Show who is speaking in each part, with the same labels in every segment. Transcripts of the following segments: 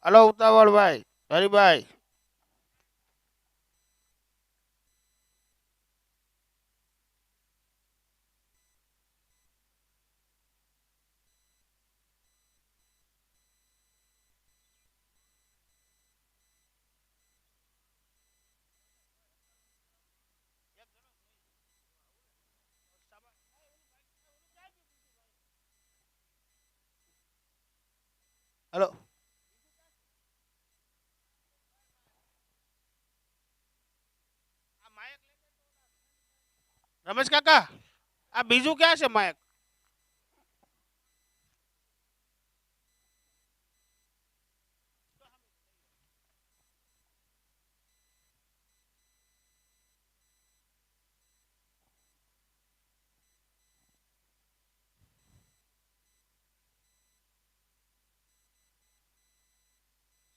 Speaker 1: Hello ઉતાવળભાઈ Haribhai. Hello Ramesh કાકા આ બીજું ક્યાં છે માયક?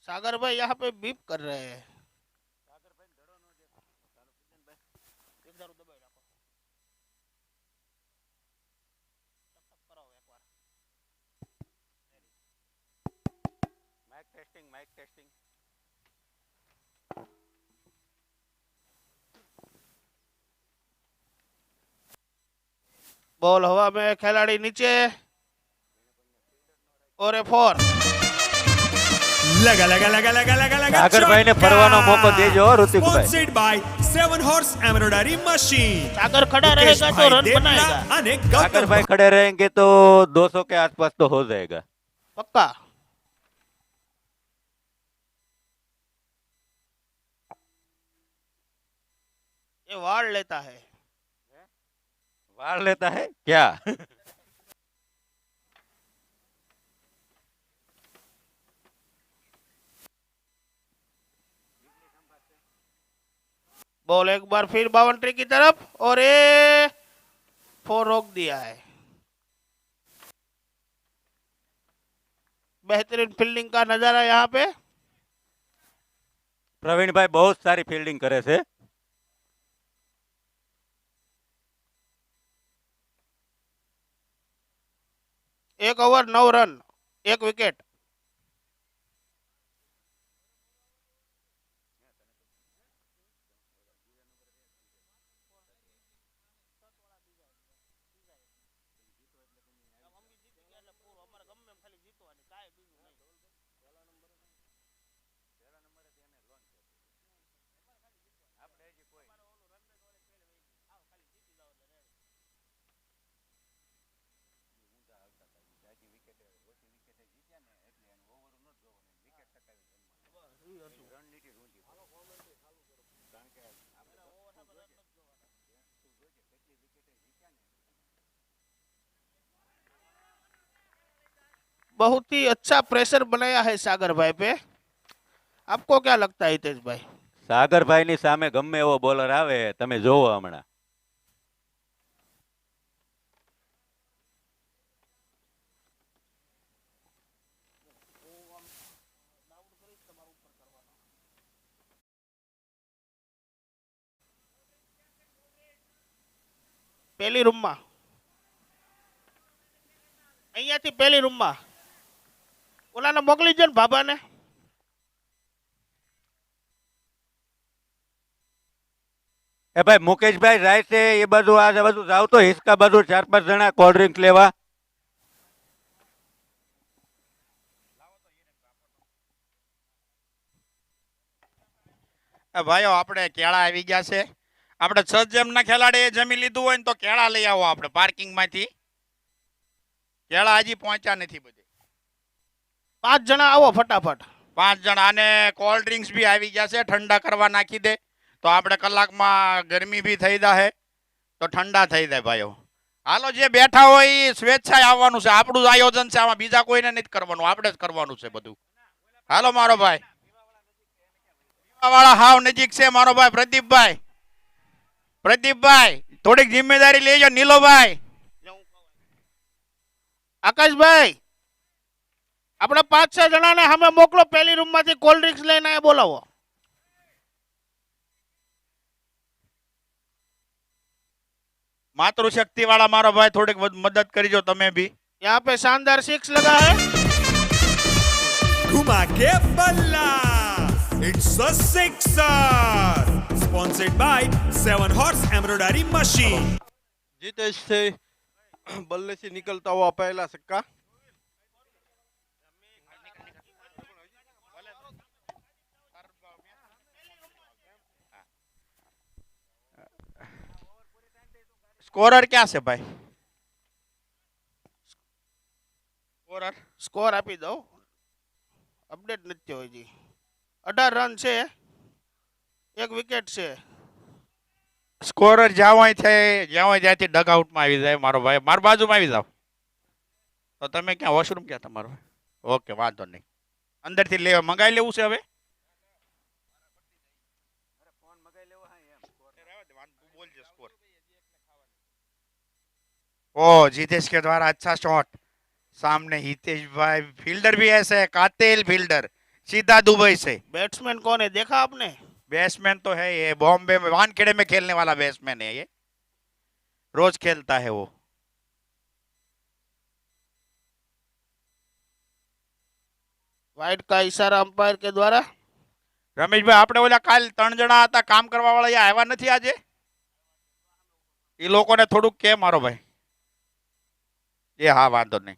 Speaker 1: सागर भाई यहाँ पे बीप कर रहे हैं. एक दारू दबाई રાખો. કરાવો એકવાર.
Speaker 2: माइक टेस्टिंग
Speaker 1: बॉल हवा में, खिलाड़ी नीचे और ए फोर.
Speaker 3: लगा लगा लगा लगा लगा लगा
Speaker 2: सागर भाई ने फरवानो मौको देजो ऋतिक भाई.
Speaker 3: Sponsored by 7 horse embroidery machine.
Speaker 1: Sagar खड़ा रहेगा तो रन बनाएगा.
Speaker 3: अने
Speaker 2: सागर भाई खड़े रहेंगे तो 200 के आसपास तो हो जाएगा
Speaker 1: पक्का. ये वाड़ लेता है.
Speaker 2: वार लेता है क्या?
Speaker 1: बॉल एक बार फिर बाउंड्री की तरफ और ये फोर रोक दिया है. बेहतरीन फील्डिंग का नजारा यहाँ पे.
Speaker 2: प्रवीण भाई बहुत सारी फील्डिंग करे से.
Speaker 1: एक ओवर 9 रन, एक विकेट. बहुत ही अच्छा प्रेशर बनाया है सागर भाई पे. आपको क्या लगता है हितेश भाई?
Speaker 2: सागर भाई ની સામે ગમે એવો બોલર આવે તમે જોવો હમણાં.
Speaker 1: પહેલી રૂમમાં અહીંયાથી પહેલી રૂમમાં ઓલાને મોકલી દો ને બાબાને.
Speaker 2: એ ભાઈ મુકેશભાઈ રાય છે એ બાજુ આ બાજુ જાવ તો હિસકા બાજુ 4-5 જણા કોલ્ડ ડ્રિંક લેવા.
Speaker 4: ભાઈઓ આપણે કેળા આવી ગયા છે. આપણે 6 જેમના ખેલાડીએ જમી લીધું હોય ને તો કેળા લઈ આવો. આપણે પાર્કિંગ માંથી કેળા હજી પહોંચ્યા નથી બધે.
Speaker 1: 5 જણા આવો ફટાફટ.
Speaker 4: 5 જણા. અને કોલ્ડ ડ્રિંક્સ બી આવી ગયા છે. ઠંડા કરવા નાખી દે તો આપણે કલાકમાં ગરમી બી થઈ જાય તો ઠંડા થઈ જાય ભાઈઓ. હાલો જે બેઠા હોય એ સ્વેચ્છાએ આવવાનું છે. આપણું જ આયોજન છે આમાં, બીજા કોઈને નથી કરવાનું, આપણે જ કરવાનું છે બધું. હાલો મારો ભાઈ વાળા હાવ નજીક છે મારો ભાઈ પ્રદીપભાઈ. પ્રદીપભાઈ થોડીક જિમ્મેદારી લેજો. નીલોભાઈ,
Speaker 1: આકાશભાઈ આપણે 5-6 જણાને સામે મોકલો. પહેલી રૂમમાંથી કોલ્ડ ડ્રિંક્સ લઈને આયા બોલાવો.
Speaker 4: मातृशक्ति वाला मारो भाई थोड़ी मदद करीजो तमे भी.
Speaker 1: यहाँ पे शानदार 6 लगा है.
Speaker 3: घुमा के बल्ला. It's a sixer. Sponsored by 7 Horse Embroidery Machine.
Speaker 5: Jitesh છે બલ્લેથી નીકળતા हुआ पहला सिक्का.
Speaker 4: સ્કોરર ક્યાં છે ભાઈ? સ્કોરર
Speaker 1: સ્કોર આપી દઉં, અપડેટ નથી થયો હજી. 18 રન છે, 1 વિકેટ છે.
Speaker 4: સ્કોરર જ્યાં હોય ત્યાંથી ડગઆઉટમાં આવી જાય મારો ભાઈ. મારી બાજુમાં આવી જાવ. તો તમે ક્યાં વોશરૂમ ક્યાં તમારો? ઓકે, વાંધો નહીં. અંદરથી મંગાવી લેવું છે હવે? ओ जितेश के द्वारा अच्छा शॉट. सामने हितेश भाई, फील्डर भी ऐसे है, कातिल फील्डर, सीधा दुबई से.
Speaker 1: बैट्समैन कौन है देखा आपने?
Speaker 4: बैट्समैन तो है ये, बॉम्बे में वानखेड़े में खेलने वाला बैट्समैन है ये, रोज खेलता है वो.
Speaker 1: वाइड का इशारा अंपायर के द्वारा.
Speaker 4: રમેશભાઈ, આપણે ઓલા કાલ 3 જણા હતા કામ કરવા વાળા, એ આવ્યા નથી આજે? એ લોકોને થોડુંક કે મારો ભાઈ. એ હા, વાંધો નહીં.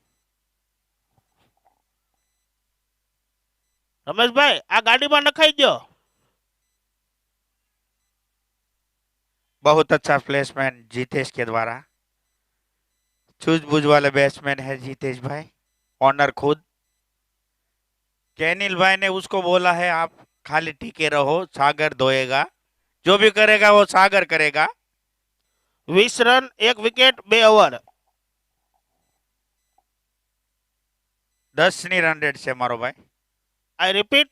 Speaker 1: રમેશભાઈ, આ ગાડીમાં નખાઈ ગયો.
Speaker 4: बहुत अच्छा प्लेसमेंट जितेश के द्वारा. सूझबूझ वाले बैट्समैन है जितेश भाई, ऑनर खुद. कैनिल भाई ने उसको बोला है आप खाली टिके रहो, सागर धोएगा, जो भी करेगा वो सागर करेगा.
Speaker 1: 20 રન, 1 વિકેટ, 2 ઓવર.
Speaker 4: 10 ની રન રેટ છે મારો ભાઈ.
Speaker 1: I repeat,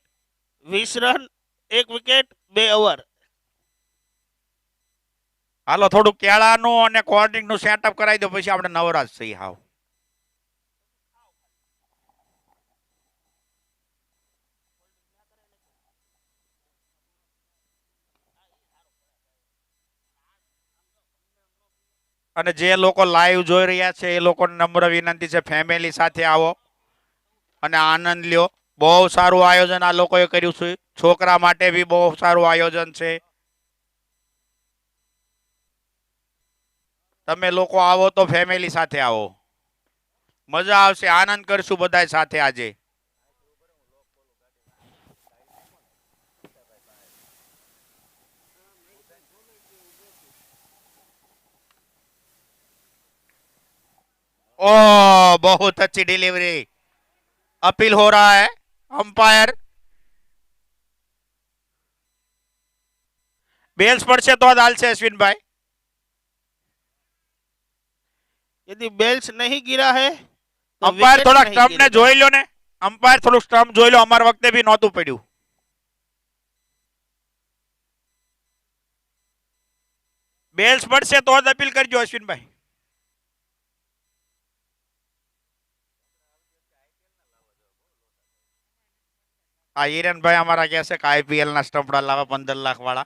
Speaker 1: 20 run, 1 wicket, 2 over.
Speaker 4: હાલો થોડું કેળાનું અને કોર્ડિંગનું સેટઅપ કરાવી દો, પછી આપણે નવરાજ થઈ હાવ. અને જે લોકો લાઈવ જોઈ રહ્યા છે એ લોકોને નમ્ર વિનંતી છે, ફેમિલી સાથે આવો અને આનંદ લ્યો. બહુ સારું આયોજન આ લોકોએ કર્યું છે, છોકરા માટે બી બહુ સારું આયોજન છે. તમે લોકો આવો તો ફેમિલી સાથે આવો, મજા આવશે, આનંદ કરશું બધા સાથે આજે. ओ बहुत अच्छी डिलीवरी. अपील हो रहा है अंपायर. बेल्स પડશે તો જ હાલશે અશ્વિનભાઈ.
Speaker 1: यदि बेल्स नहीं गिरा है तो
Speaker 4: अंपायर
Speaker 1: विकेट
Speaker 4: થોડા
Speaker 1: नहीं
Speaker 4: સ્ટમ્પ ને
Speaker 1: गिरेगा.
Speaker 4: જોઈ લો ને. અંપાયર થોડું સ્ટમ્પ જોઈ લો, અમાર વખતે બી નહોતું પડ્યું. બેલ્સ પડશે તો જ અપીલ કરજો અશ્વિનભાઈ. આ હિરેનભાઈ અમારા કહે છે કે આઈપીએલ ના સ્ટમ્પડા લાવે 15 લાખ વાળા.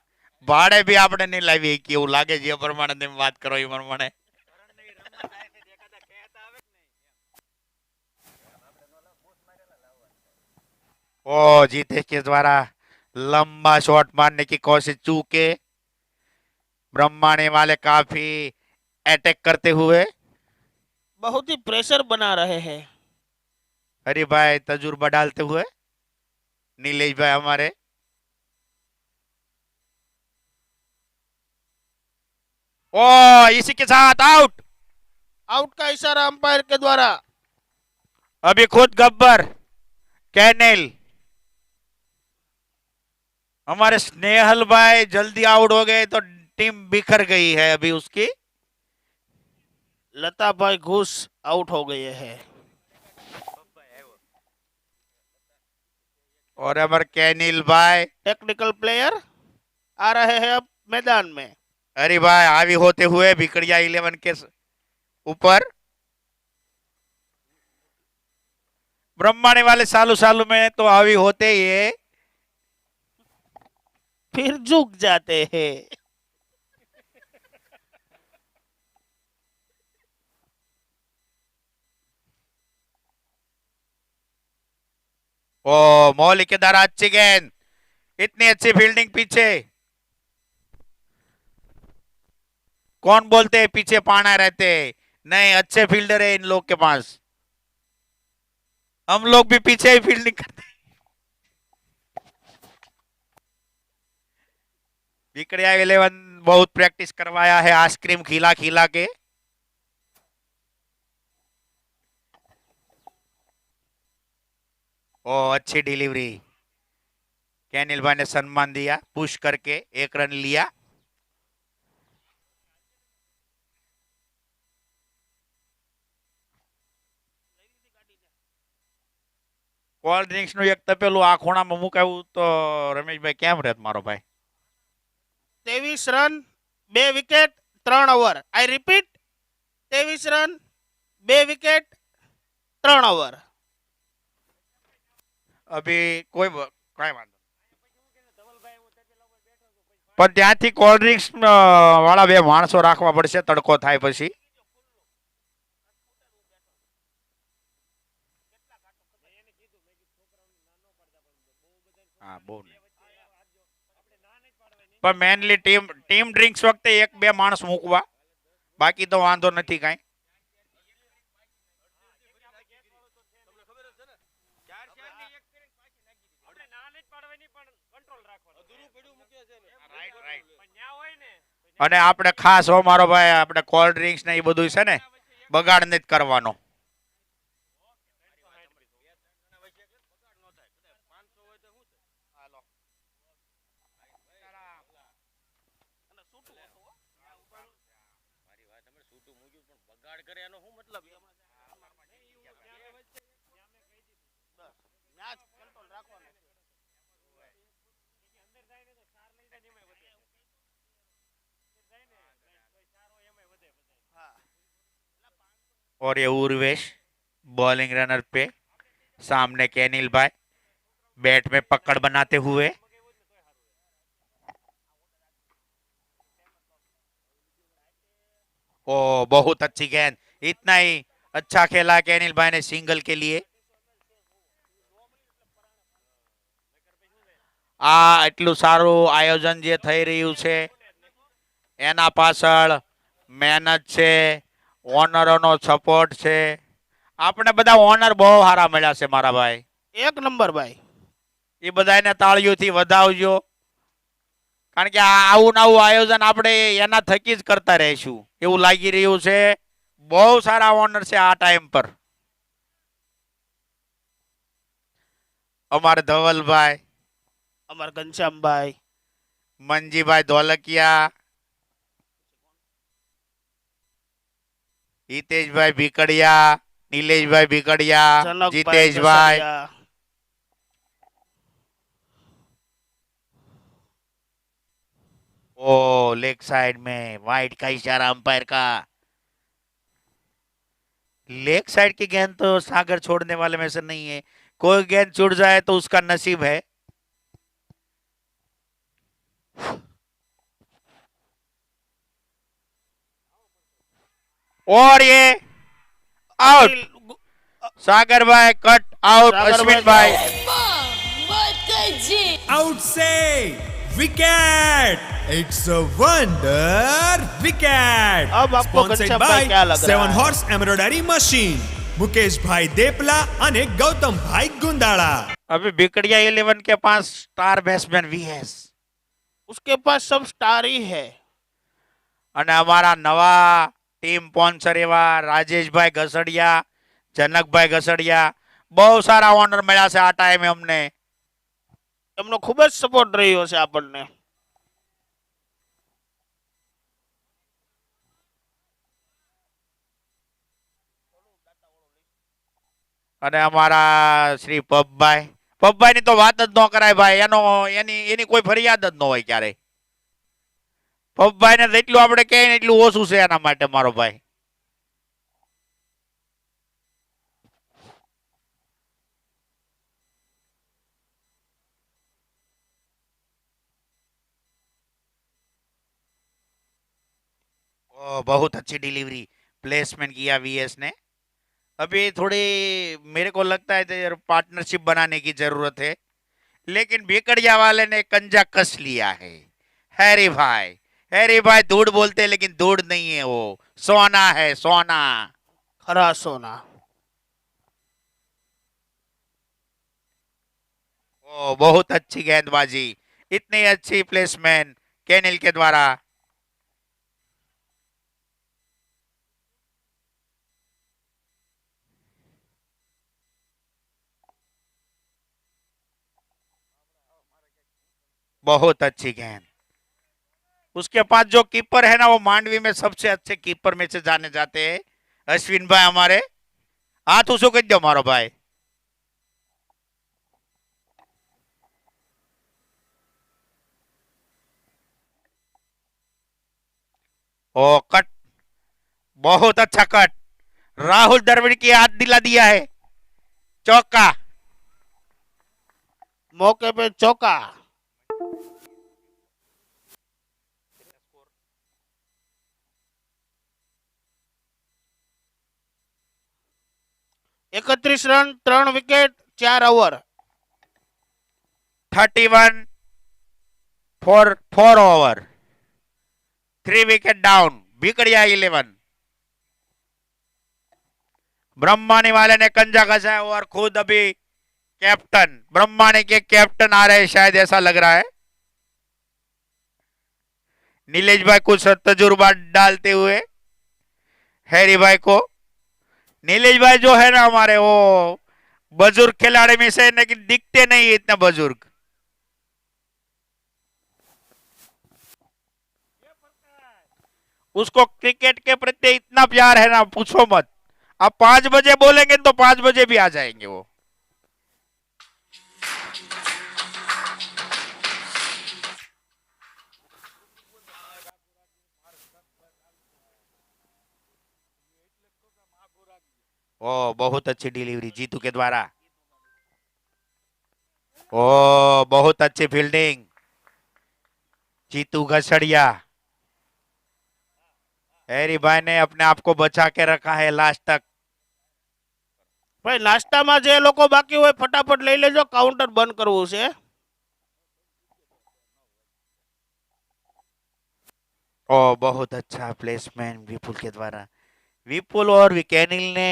Speaker 4: ભાડે બી આપણે નહીં લાવી શકીએ એવું લાગે, જે પ્રમાણે તમે વાત કરો એ પ્રમાણે. ओ जीतेश के द्वारा लंबा शॉट मारने की कोशिश चूके. ब्रह्मांड वाले काफी अटैक करते हुए.
Speaker 1: बहुत ही प्रेशर बना रहे हैं.
Speaker 4: हरि भाई तजुर्बा डालते हुए. नीलेश भाई हमारे. ओ इसी के साथ आउट.
Speaker 1: आउट का इशारा अंपायर के द्वारा.
Speaker 4: अभी खुद गब्बर कैनेल, हमारे स्नेहल भाई जल्दी आउट हो गए तो टीम बिखर गई है अभी उसकी.
Speaker 1: लता भाई घुस आउट हो गए हैं.
Speaker 4: और हमारे कैनिल भाई,
Speaker 1: टेक्निकल प्लेयर आ रहे हैं अब मैदान में.
Speaker 4: हरि भाई हावी होते हुए भिकड़िया 11 के ऊपर. ब्रह्मांड वाले सालू सालू में तो हावी होते ही
Speaker 1: फिर झुक जाते हैं.
Speaker 4: ओ मौलिक के द्वारा अच्छी गेंद, इतनी अच्छी फील्डिंग पीछे। कौन बोलते हैं पीछे पाना रहते हैं? नहीं, अच्छे फील्डर है इन लोग के पास। हम लोग भी पीछे ही फील्डिंग करते हैं। बिकड़िया 11 बहुत प्रैक्टिस करवाया है आइसक्रीम खिला खिला के। ओ अच्छी डिलीवरी, कैनिल भाई ने सम्मान दिया, पुश करके 1 रन लिया। કોલ્ડ ડ્રિંક્સ નું એક તપેલું આ ખૂણામાં મુકાયું તો રમેશભાઈ કેમ રહેત મારો ભાઈ?
Speaker 1: 23 રન, 2 વિકેટ, 3 ઓવર. આઈ રિપીટ, 23 રન, 2 વિકેટ, 3 ઓવર.
Speaker 4: અભી કોઈ કઈ વાંધો પણ ત્યાંથી કોલ્ડ ડ્રિંક્સ વાળા 2 માણસો રાખવા પડશે તડકો થાય પછી. હા બહુ નહીં. પણ મેનલી ટીમ ડ્રિંક્સ વખતે 1-2 માણસ મૂકવા, બાકી તો વાંધો નથી કાંઈ. અને આપણે ખાસ હો મારો ભાઈ, આપણે કોલ્ડ ડ્રિંક્સ ને એ બધું છે ને બગાડ નથી કરવાનો. और ये उर्वेश बॉलिंग रनर पे, सामने कैनिल भाई बैट में पकड़ बनाते हुए। ओ बहुत अच्छी गेंद, इतना ही अच्छा खेला कैनिल भाई ने सिंगल के लिए। आ એટલું સારું આયોજન જે થઈ રહ્યું છે એના પાછળ મહેનત છે, ઓનરોનો સપોર્ટ છે. આપણે બધા ઓનર બહુ સારા મળ્યા છે મારા ભાઈ.
Speaker 1: 1 નંબર ભાઈ.
Speaker 4: એ બધાને તાળીઓથી વધાવજો, કારણ કે આવું નવું આયોજન આપણે એના થકી જ કરતા રહીશું એવું લાગી રહ્યું છે. બહુ સારા ઓનર છે આ ટાઈમ પર. અમારે ધવલભાઈ,
Speaker 1: અમાર ઘનશ્યામભાઈ,
Speaker 4: મંજીભાઈ ધોલકિયા, હિતેશભાઈ ભીકડિયા, નીલેશભાઈ ભીકડિયા,
Speaker 1: જનકભાઈ
Speaker 4: જીતેશભાઈ.
Speaker 1: ગસડિયા.
Speaker 4: ओ लेग साइड में वाइड का इशारा अंपायर का. लेग साइड की गेंद तो सागर छोड़ने वाले में से नहीं है. कोई गेंद छूट जाए तो उसका नसीब है. और ये आउट. सागर भाई कट आउट.
Speaker 1: सागर
Speaker 4: अश्विन
Speaker 1: भाई
Speaker 4: भाई
Speaker 3: Out say wicket. It's a wonder wicket.
Speaker 1: अब आपको
Speaker 3: Sponsored
Speaker 1: घनश्याम
Speaker 3: by
Speaker 1: भाई क्या लग रहा
Speaker 3: 7
Speaker 1: है?
Speaker 3: Horse Embroidery Machine. मुकेश भाई देपला અને ગૌતમ ભાઈ ગુંદાળા.
Speaker 4: अभी बिकड़िया 11 के पास स्टार बैट्समैन वीएस
Speaker 1: उसके पास सब स्टार ही है.
Speaker 4: અને અમારા નવા ટીમ સ્પોન્સર એવા રાજેશભાઈ ગસડિયા, જનકભાઈ ગસડિયા, બહુ સારા ઓનર મળ્યા છે આ ટાઈમે અમને.
Speaker 1: એમનો ખૂબ જ સપોર્ટ રહ્યો છે આપણને.
Speaker 4: અને અમારા શ્રી પબભાઈ ની તો વાત જ ન કરાય ભાઈ. એની કોઈ ફરિયાદ જ ન હોય ક્યારે. પબભાઈ ને જેટલું આપણે કહીએ ને એટલું ઓછું છે એના માટે મારો ભાઈ. बहुत अच्छी डिलीवरी, प्लेसमेंट किया वीएस ने. अभी थोड़ी मेरे को लगता है पार्टनरशिप बनाने की जरूरत है, लेकिन बेकड़िया वाले ने कंजा कस लिया है। हैरी भाई दूध बोलते हैं, लेकिन दूध नहीं है, वो सोना है, सोना।
Speaker 1: खरा सोना।
Speaker 4: ओ बहुत अच्छी गेंदबाजी, इतनी अच्छी प्लेसमेंट केनिल के द्वारा। बहुत अच्छी गेंद। उसके पास जो कीपर है ना, वो मांडवी में सबसे अच्छे कीपर में से जाने जाते हैं, अश्विन भाई हमारे। हाथ उसको कह दो मारो भाई। ओ कट, बहुत अच्छा कट, राहुल द्रविड़ की हाथ दिला दिया है, चौका।
Speaker 1: मौके पे चौका। एकत्रीस run, 3 wicket, 4 over.
Speaker 4: 31 for 4 over, 3 wicket down, बिगड़िया 11। ब्रह्मानी वाले ने कंजा कसा है और खुद अभी कैप्टन, ब्रह्मानी के कैप्टन आ रहे हैं शायद, ऐसा लग रहा है। नीलेश भाई कुछ तजुर्बा डालते हुए हैरी भाई को। नीलेश भाई जो है ना हमारे, वो बुजुर्ग खिलाड़ी में से, लेकिन दिखते नहीं इतने बुजुर्ग। उसको क्रिकेट के प्रति इतना प्यार है ना, पूछो मत। अब 5 बजे बोलेंगे तो 5 बजे भी आ जाएंगे वो। ओ बहुत अच्छी डिलीवरी जीतू के द्वारा। ओ बहुत अच्छी फील्डिंग, जीतू घसड़िया। हैरी भाई ने अपने आप को बचा के रखा है लास्ट तक।
Speaker 1: ભાઈ નાસ્તામાં જે લોકો બાકી હોય ફટાફટ લઈ લેજો, કાઉન્ટર બંધ કરવું છે।
Speaker 4: ओ बहुत अच्छा प्लेसमेंट विपुल के द्वारा। विपुल और विकेनिल ने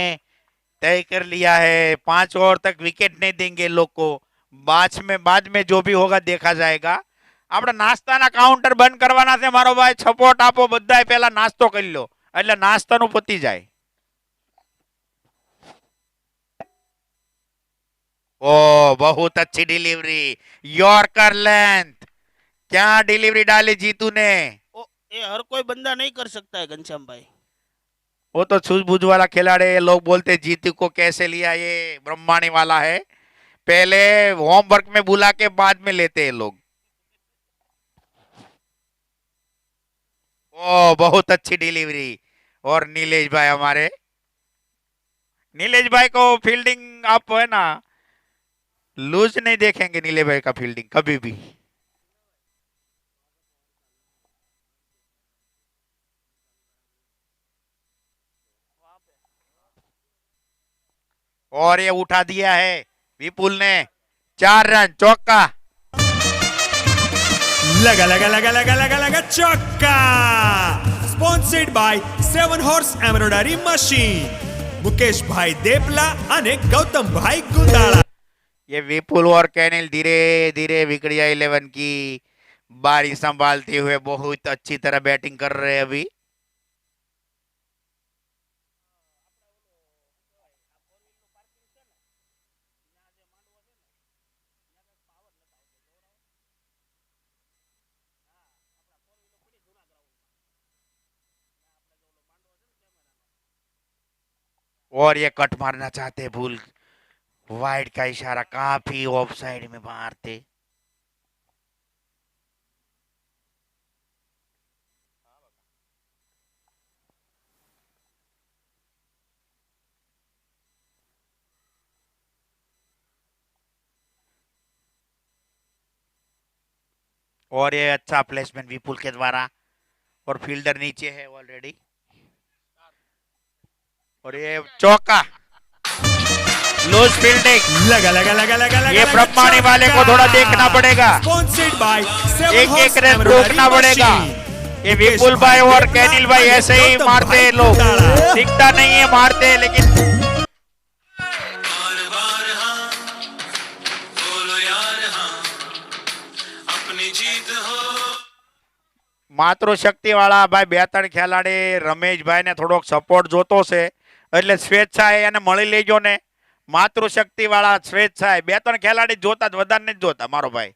Speaker 4: तय कर लिया है, 5 ओवर तक विकेट नहीं देंगे लोग को। बाद में जो भी होगा देखा जाएगा। આપણે નાસ્તાના કાઉન્ટર બંધ કરવાના છે મારો ભાઈ, સપોર્ટ આપો બધાય, પહેલા નાસ્તો કરી લો એટલે નાસ્તાનું પતી જાય। ओ बहुत अच्छी डिलीवरी, यॉर्कर लेंथ, क्या डिलीवरी डाली जीतू ने।
Speaker 1: ओ, ये हर कोई बंदा नहीं कर सकता है घनश्याम भाई।
Speaker 4: वो तो सूझबूझ वाला खिलाड़ी है, लोग बोलते जीतू को कैसे लिया, ये ब्रह्माणी वाला है, पहले होमवर्क में बुला के बाद में लेते हैं लोग। ओ बहुत अच्छी डिलीवरी। और नीलेश भाई हमारे, नीलेश भाई को फील्डिंग आप है ना लूज नहीं देखेंगे, नीलेश भाई का फील्डिंग कभी भी। और ये उठा दिया है विपुल ने, 4 रन, चौका।
Speaker 3: लगा लगा लगा लगा लगा लगा चौका। Sponsored by 7 horse embroidery machine, Mukesh भाई देपला અને गौतम भाई गुंदाड़ा।
Speaker 4: ये विपुल और कैनिल धीरे धीरे विकड़िया 11 की बारी संभालते हुए बहुत अच्छी तरह बैटिंग कर रहे हैं अभी। और ये कट मारना चाहते भूल, वाइड का इशारा, काफी ऑफ साइड में मारते। और ये अच्छा प्लेसमेंट विपुल के द्वारा, और फील्डर नीचे है ऑलरेडी, और ये चौका। Loose fielding.
Speaker 3: लगा लगा लगा लगा लगा
Speaker 4: ये ब्रह्माणी वाले को थोड़ा देखना पड़ेगा।
Speaker 3: स्पॉन्सर्ड बाय
Speaker 4: एक एक रन रोकना पड़ेगा। ये विपुल भाई और कैनिल भाई ऐसे ही मारते हैं लोग, दिखता नहीं है मारते हैं, लेकिन માતૃશક્તિ વાળા ભાઈ બે ત્રણ ખેલાડી રમેશભાઈ ને થોડોક સપોર્ટ જોતો છે એટલે સ્વેચ્છાએ એને મળી લેજો ને. માતૃશક્તિ વાળા સ્વેચ્છાએ બે ત્રણ ખેલાડી જોતા જ વધારે નથી જોતા. મારો ભાઈ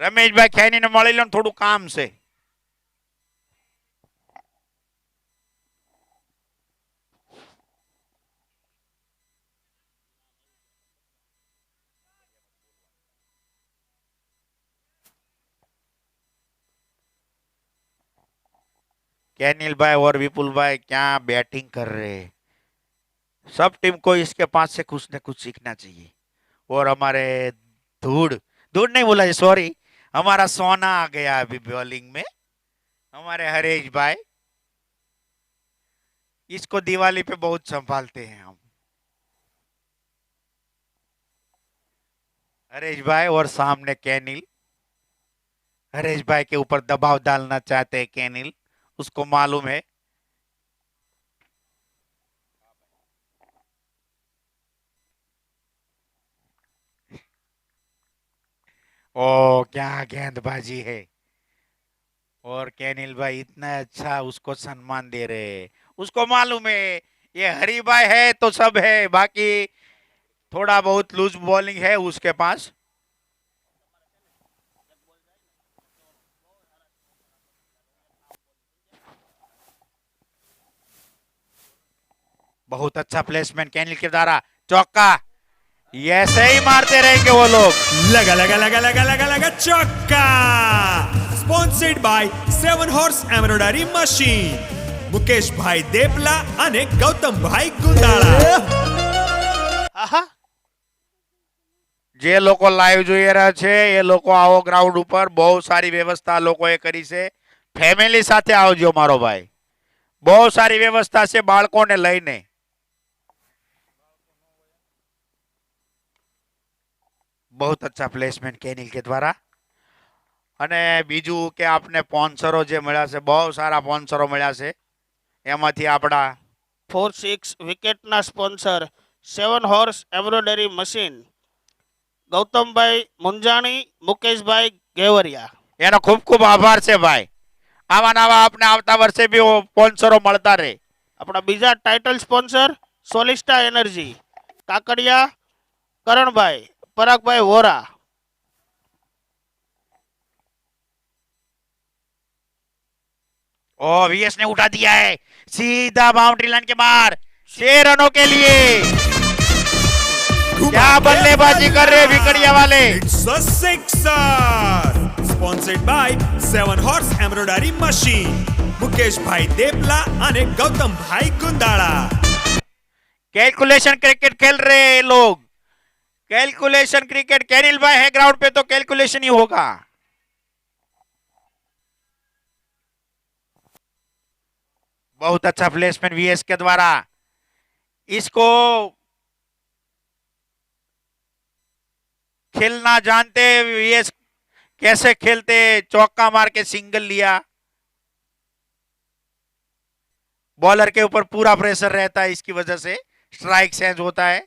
Speaker 4: રમેશભાઈ ખેની ને મળી લો ને, થોડું કામ છે. कैनिल भाई और विपुल भाई क्या बैटिंग कर रहे हैं. सब टीम को इसके पास से कुछ न कुछ सीखना चाहिए. और हमारे धूड़ धूड़ नहीं बोला, सॉरी, हमारा सोना आ गया अभी बॉलिंग में, हमारे हरेश भाई. इसको दिवाली पे बहुत संभालते हैं हम, हरेश भाई. और सामने कैनिल, हरेश भाई के ऊपर दबाव डालना चाहते हैं कैनिल, उसको मालूम है. ओ क्या गेंदबाजी है. और कैनिल भाई इतना अच्छा उसको सम्मान दे रहे हैं. उसको मालूम है ये हरी भाई है तो सब है, बाकी थोड़ा बहुत लूज बॉलिंग है उसके पास. बहुत अच्छा प्लेसमेंट कैनिल के द्वारा, चौका. ऐसे ही मारते रहेंगे वो लोग.
Speaker 3: लगा लगा लगा लगा लगा लगा चौका. Sponsored by 7 Horse embroidery machine, Mukesh भाई देपला અને ગૌતમ ભાઈ ગુંદાળા.
Speaker 1: આહા,
Speaker 4: જે લોકો લાઈવ જોઈ રહ્યા છે એ લોકો આવો ગ્રાઉન્ડ ઉપર, બહુ સારી વ્યવસ્થા લોકોએ કરી છે. ફેમિલી સાથે આવજો મારો ભાઈ, બહુ સારી વ્યવસ્થા છે બાળકોને લઈને. बहुत अच्छा प्लेसमेंट कैनिल के द्वारा. અને બીજું કે આપને સ્પોન્સરો જે મળ્યા છે, બહુ સારા સ્પોન્સરો મળ્યા છે. એમાંથી આપણા
Speaker 1: 4-6 વિકેટના સ્પોન્સર 7 હોર્સ એમ્બ્રોઇડરી મશીન, ગૌતમભાઈ મુંજાણી, મુકેશભાઈ ગેવરિયા.
Speaker 4: એનો ખૂબ ખૂબ આભાર છે ભાઈ. આવા નવા આપણે આવતા વર્ષે બી સ્પોન્સરો મળતા રહે.
Speaker 1: આપણા બીજા title sponsor સોલિસ્ટા energy, Kakadiya Karanbhai, પરાગભાઈ Vora.
Speaker 4: ओ वीएस ने उठा दिया है सीधा बाउंड्री लाइन के बाहर 6 रनों के लिए. क्या बल्लेबाजी कर रहे हैं विकड़िया वाले.
Speaker 3: It's a sixer. Sponsored by 7 Horse embroidery machine, Mukesh भाई देपला અને ગૌતમ ભાઈ ગુંદાળા.
Speaker 4: कैलकुलेशन क्रिकेट खेल रहे हैं लोग, कैलकुलेशन क्रिकेट. कैनिल भाई है ग्राउंड पे तो कैलकुलेशन ही होगा. बहुत अच्छा प्लेसमेंट वीएस के द्वारा. इसको खेलना जानते वीएस, कैसे खेलते. चौका मार के सिंगल लिया. बॉलर के ऊपर पूरा प्रेशर रहता है, इसकी वजह से स्ट्राइक सेंस होता है.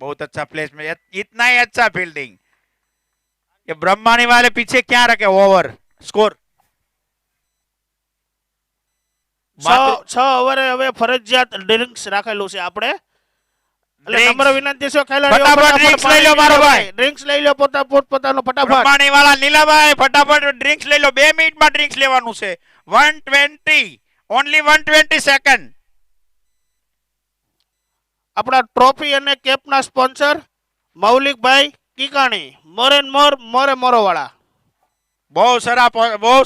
Speaker 4: बहुत अच्छा प्लेसमेंट, इतना ही अच्छा फील्डिंग. ये ब्रह्माणी वाले पीछे क्या रखे ओवर स्कोर.
Speaker 1: 6 ઓવરે હવે ફરજિયાત ડ્રિંક્સ રાખેલું છે આપણે. એટલે
Speaker 4: Drinks.
Speaker 1: નમ્ર વિનંતી છે ખેલાડીઓ
Speaker 4: ફટાફટ drinks લઈ લો મારો ભાઈ.
Speaker 1: ડ્રિંક્સ લઈ લો પોતાનું ફટાફટ.
Speaker 4: ब्रह्माणी वाला नीलाभाई फटाफट ड्रिंक्स ले लो. 2 मिनिट में ड्रिंक्स लेवानुं छे. 120 ઓનલી 120 સેકન્ડ.
Speaker 1: આપણા ટ્રોફી અને કેપના સ્પોન્સર મૌલિકભાઈ કીકાણી, મોરે મોરોવાળા.
Speaker 4: બહુ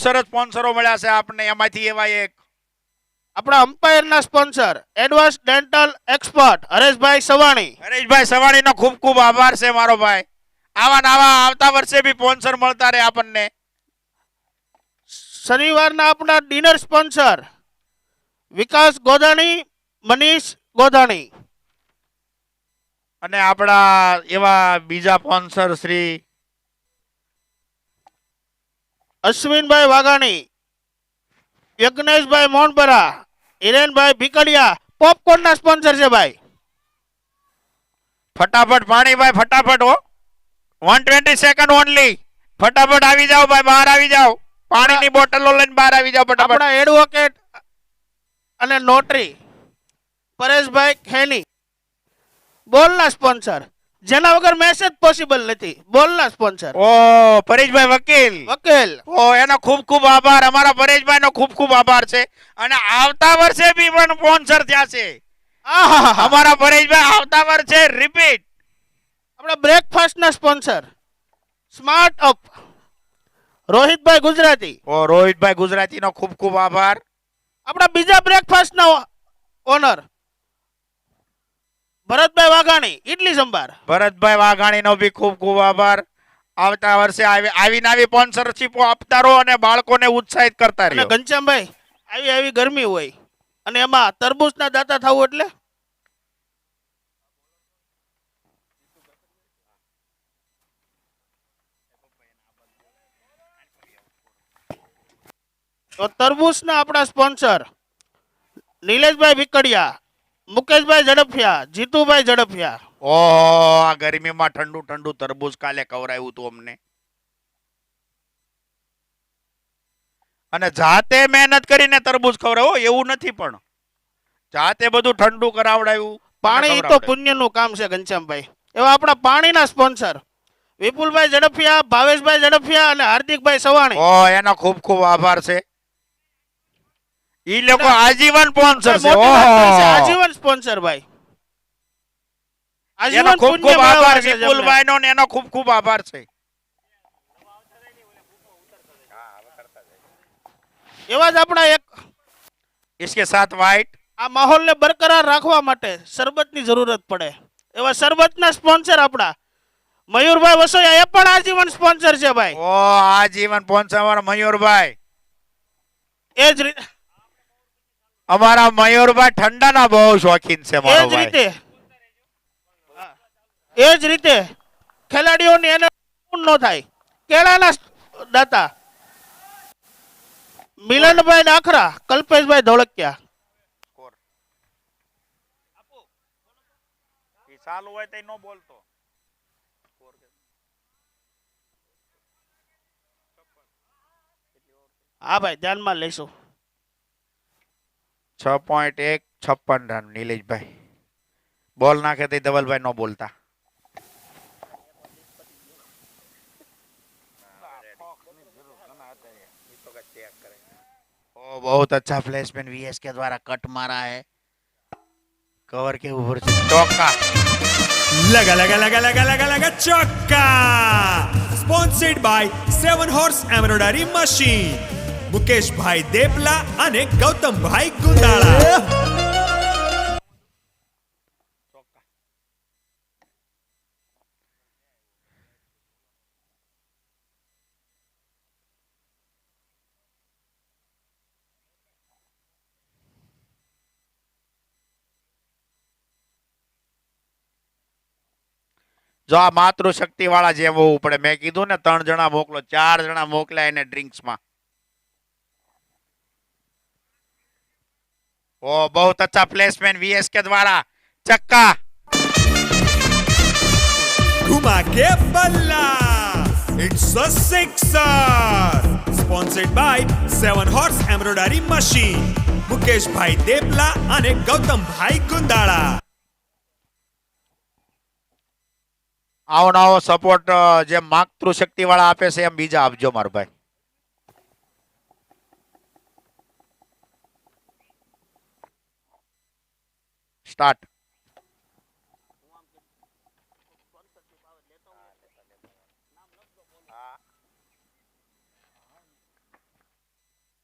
Speaker 4: સરસ સ્પોન્સરો મળ્યા છે આપને. એમાંથી એવા એક
Speaker 1: આપણા અમ્પાયરના sponsor advance dental expert Hareshbhai Savani.
Speaker 4: Hareshbhai Savani નો ખૂબ ખૂબ આભાર છે મારો ભાઈ. આવા નવા આવતા વર્ષે બી સ્પોન્સર મળતા રહે આપણને.
Speaker 1: શનિવારના આપણા ડિનર સ્પોન્સર વિકાસ ગોધાણી, મનીષ ગોધાણી.
Speaker 4: અને આપણા એવા બીજા સ્પોન્સર શ્રી
Speaker 1: અશ્વિનભાઈ વાઘાણી, યજ્ઞેશભાઈ મોહનપરા, હિરેનભાઈ ભીકડિયા. પોપકોર્ન ના સ્પોન્સર છે ભાઈ.
Speaker 4: ફટાફટ પાણીભાઈ ફટાફટ હો 120 સેકન્ડ ઓનલી. ફટાફટ આવી જાઓ ભાઈ, બહાર આવી જાઓ. પાણીની બોટલો લઈને બહાર આવી જાઓ ફટાફટ.
Speaker 1: આપણા એડવોકેટ અને નોટરી પરેશભાઈ ખેની બોલના સ્પોન્સર, જેના વગર મેસેજ પોસિબલ નથી. બોલના સ્પોન્સર
Speaker 4: ઓ પરેશભાઈ વકીલ.
Speaker 1: વકીલ.
Speaker 4: ઓ એનો ખૂબ ખૂબ આભાર. અમારા પરેશભાઈ નો ખૂબ ખૂબ આભાર છે. અને આવતા વર્ષે બી પણ સ્પોન્સર થયા છે
Speaker 1: આહાહા.
Speaker 4: અમારા પરેશભાઈ. આવતા વર્ષે રિપીટ.
Speaker 1: આપણા બ્રેકફાસ્ટ ના સ્પોન્સર સ્માર્ટ અપ રોહિતભાઈ ગુજરાતી.
Speaker 4: ઓ રોહિતભાઈ ગુજરાતી નો ખૂબ ખૂબ આભાર.
Speaker 1: આપણા બીજા બ્રેકફાસ્ટ ના ઓનર ભરતભાઈ વાઘાણી, ઇડલી સંભાર.
Speaker 4: ભરતભાઈ વાઘાણી નો બી ખૂબ ખૂબ આભાર. આવતા વર્ષે આવીને આવી સ્પોન્સરશીપો આપતા રહો અને બાળકોને ઉત્સાહિત કરતા
Speaker 1: અને
Speaker 4: રહ્યો.
Speaker 1: ઘનશ્યામભાઈ, આવી આવી ગરમી હોય અને એમાં તરબૂચના દાતા થવું એટલે તો તરબૂચના આપણા સ્પોન્સર નિલેશભાઈ વિકડિયા, મુકેશભાઈ ઝડફિયા, જીતુભાઈ ઝડફિયા.
Speaker 4: ઓહો આ ગરમીમાં ઠંડુ ઠંડુ તરબૂચ કાલે ખવડાવ્યું હતું અમને. અને જાતે મહેનત કરીને તરબૂચ ખવડાવો એવું નથી, પણ જાતે બધું ઠંડુ કરાવડાવ્યું.
Speaker 1: પાણી તો પુણ્યનું કામ છે ઘનશ્યામભાઈ. એવા આપણા પાણીના સ્પોન્સર વિપુલભાઈ ઝડફિયા, ભાવેશભાઈ ઝડફિયા અને હાર્દિકભાઈ સવાણી.
Speaker 4: ઓ એનો ખૂબ ખૂબ આભાર છે. ઈ લોકો આજીવન સ્પોન્સર છે.
Speaker 1: મોટી વાત કરી છે,
Speaker 4: ઓહો
Speaker 1: આજીવન સ્પોન્સર ભાઈ.
Speaker 4: એનો
Speaker 1: આજીવન
Speaker 4: ખૂબ
Speaker 1: પુણ્ય
Speaker 4: ખૂબ આભાર
Speaker 1: મેળવે છે જેમને.
Speaker 4: વિપુલભાઈ નો ને એનો ખૂબ ખૂબ આભાર છે.
Speaker 1: એવા જ આપણા એક
Speaker 4: इसके साथ व्हाइट
Speaker 1: આ માહોલને બરકરાર રાખવા માટે શરબતની જરૂરત પડે એવા શરબતના સ્પોન્સર આપણા મયુરભાઈ વસોયા, એ પણ આજીવન સ્પોન્સર છે ભાઈ.
Speaker 4: ઓ આજીવન સ્પોન્સર અમારા મયુરભાઈ.
Speaker 1: એ જ રીતે
Speaker 4: અમારા મયુરભાઈ ઠંડાના બહુ શોખીન છે
Speaker 1: એ
Speaker 4: મારો
Speaker 1: જ
Speaker 4: ભાઈ.
Speaker 1: રીતે એ જ રીતે ખેલાડીઓની એને ન થાય. કેળાના દાતા મિલનભાઈ ડાખરા, કલ્પેશભાઈ ધોળકિયા.
Speaker 4: ચાલુ હોય તો નો બોલતો.
Speaker 1: હા ભાઈ, ધ્યાનમાં લઈશું.
Speaker 4: 6.156 રન નિલેશભાઈ. બોલ નાખે તો ધવલભાઈ નો બોલતા. ओ बहुत अच्छा प्लेसमेंट वीएस के द्वारा कट मारा है. कवर के ऊपर से चौका.
Speaker 3: लगा लगा लगा लगा लगा लगा चौका. Sponsored by 7 horse embroidery machine, Mukesh भाई देपला અને ગૌતમ ભાઈ ગુંદાળા.
Speaker 4: જો આ માતૃશક્તિ વાળા જેમ હોવું પડે. મેં કીધું ને 3 જણા મોકલો, 4 જણા મોકલ્યા એને ડ્રિંક્સ માં. ओ बहुत अच्छा प्लेसमेंट वीएस के द्वारा चक्का.
Speaker 3: घुमा के बल्ला. It's a sixer. Sponsored by 7 horse embroidery machine, Mukesh भाई देपला અને ગૌતમ ભાઈ ગુંદાળા.
Speaker 4: આવો નવો સપોર્ટ જેમ માતૃશક્તિ વાળા આપે છે એમ બીજા આપજો મારો ભાઈ. स्टार्ट.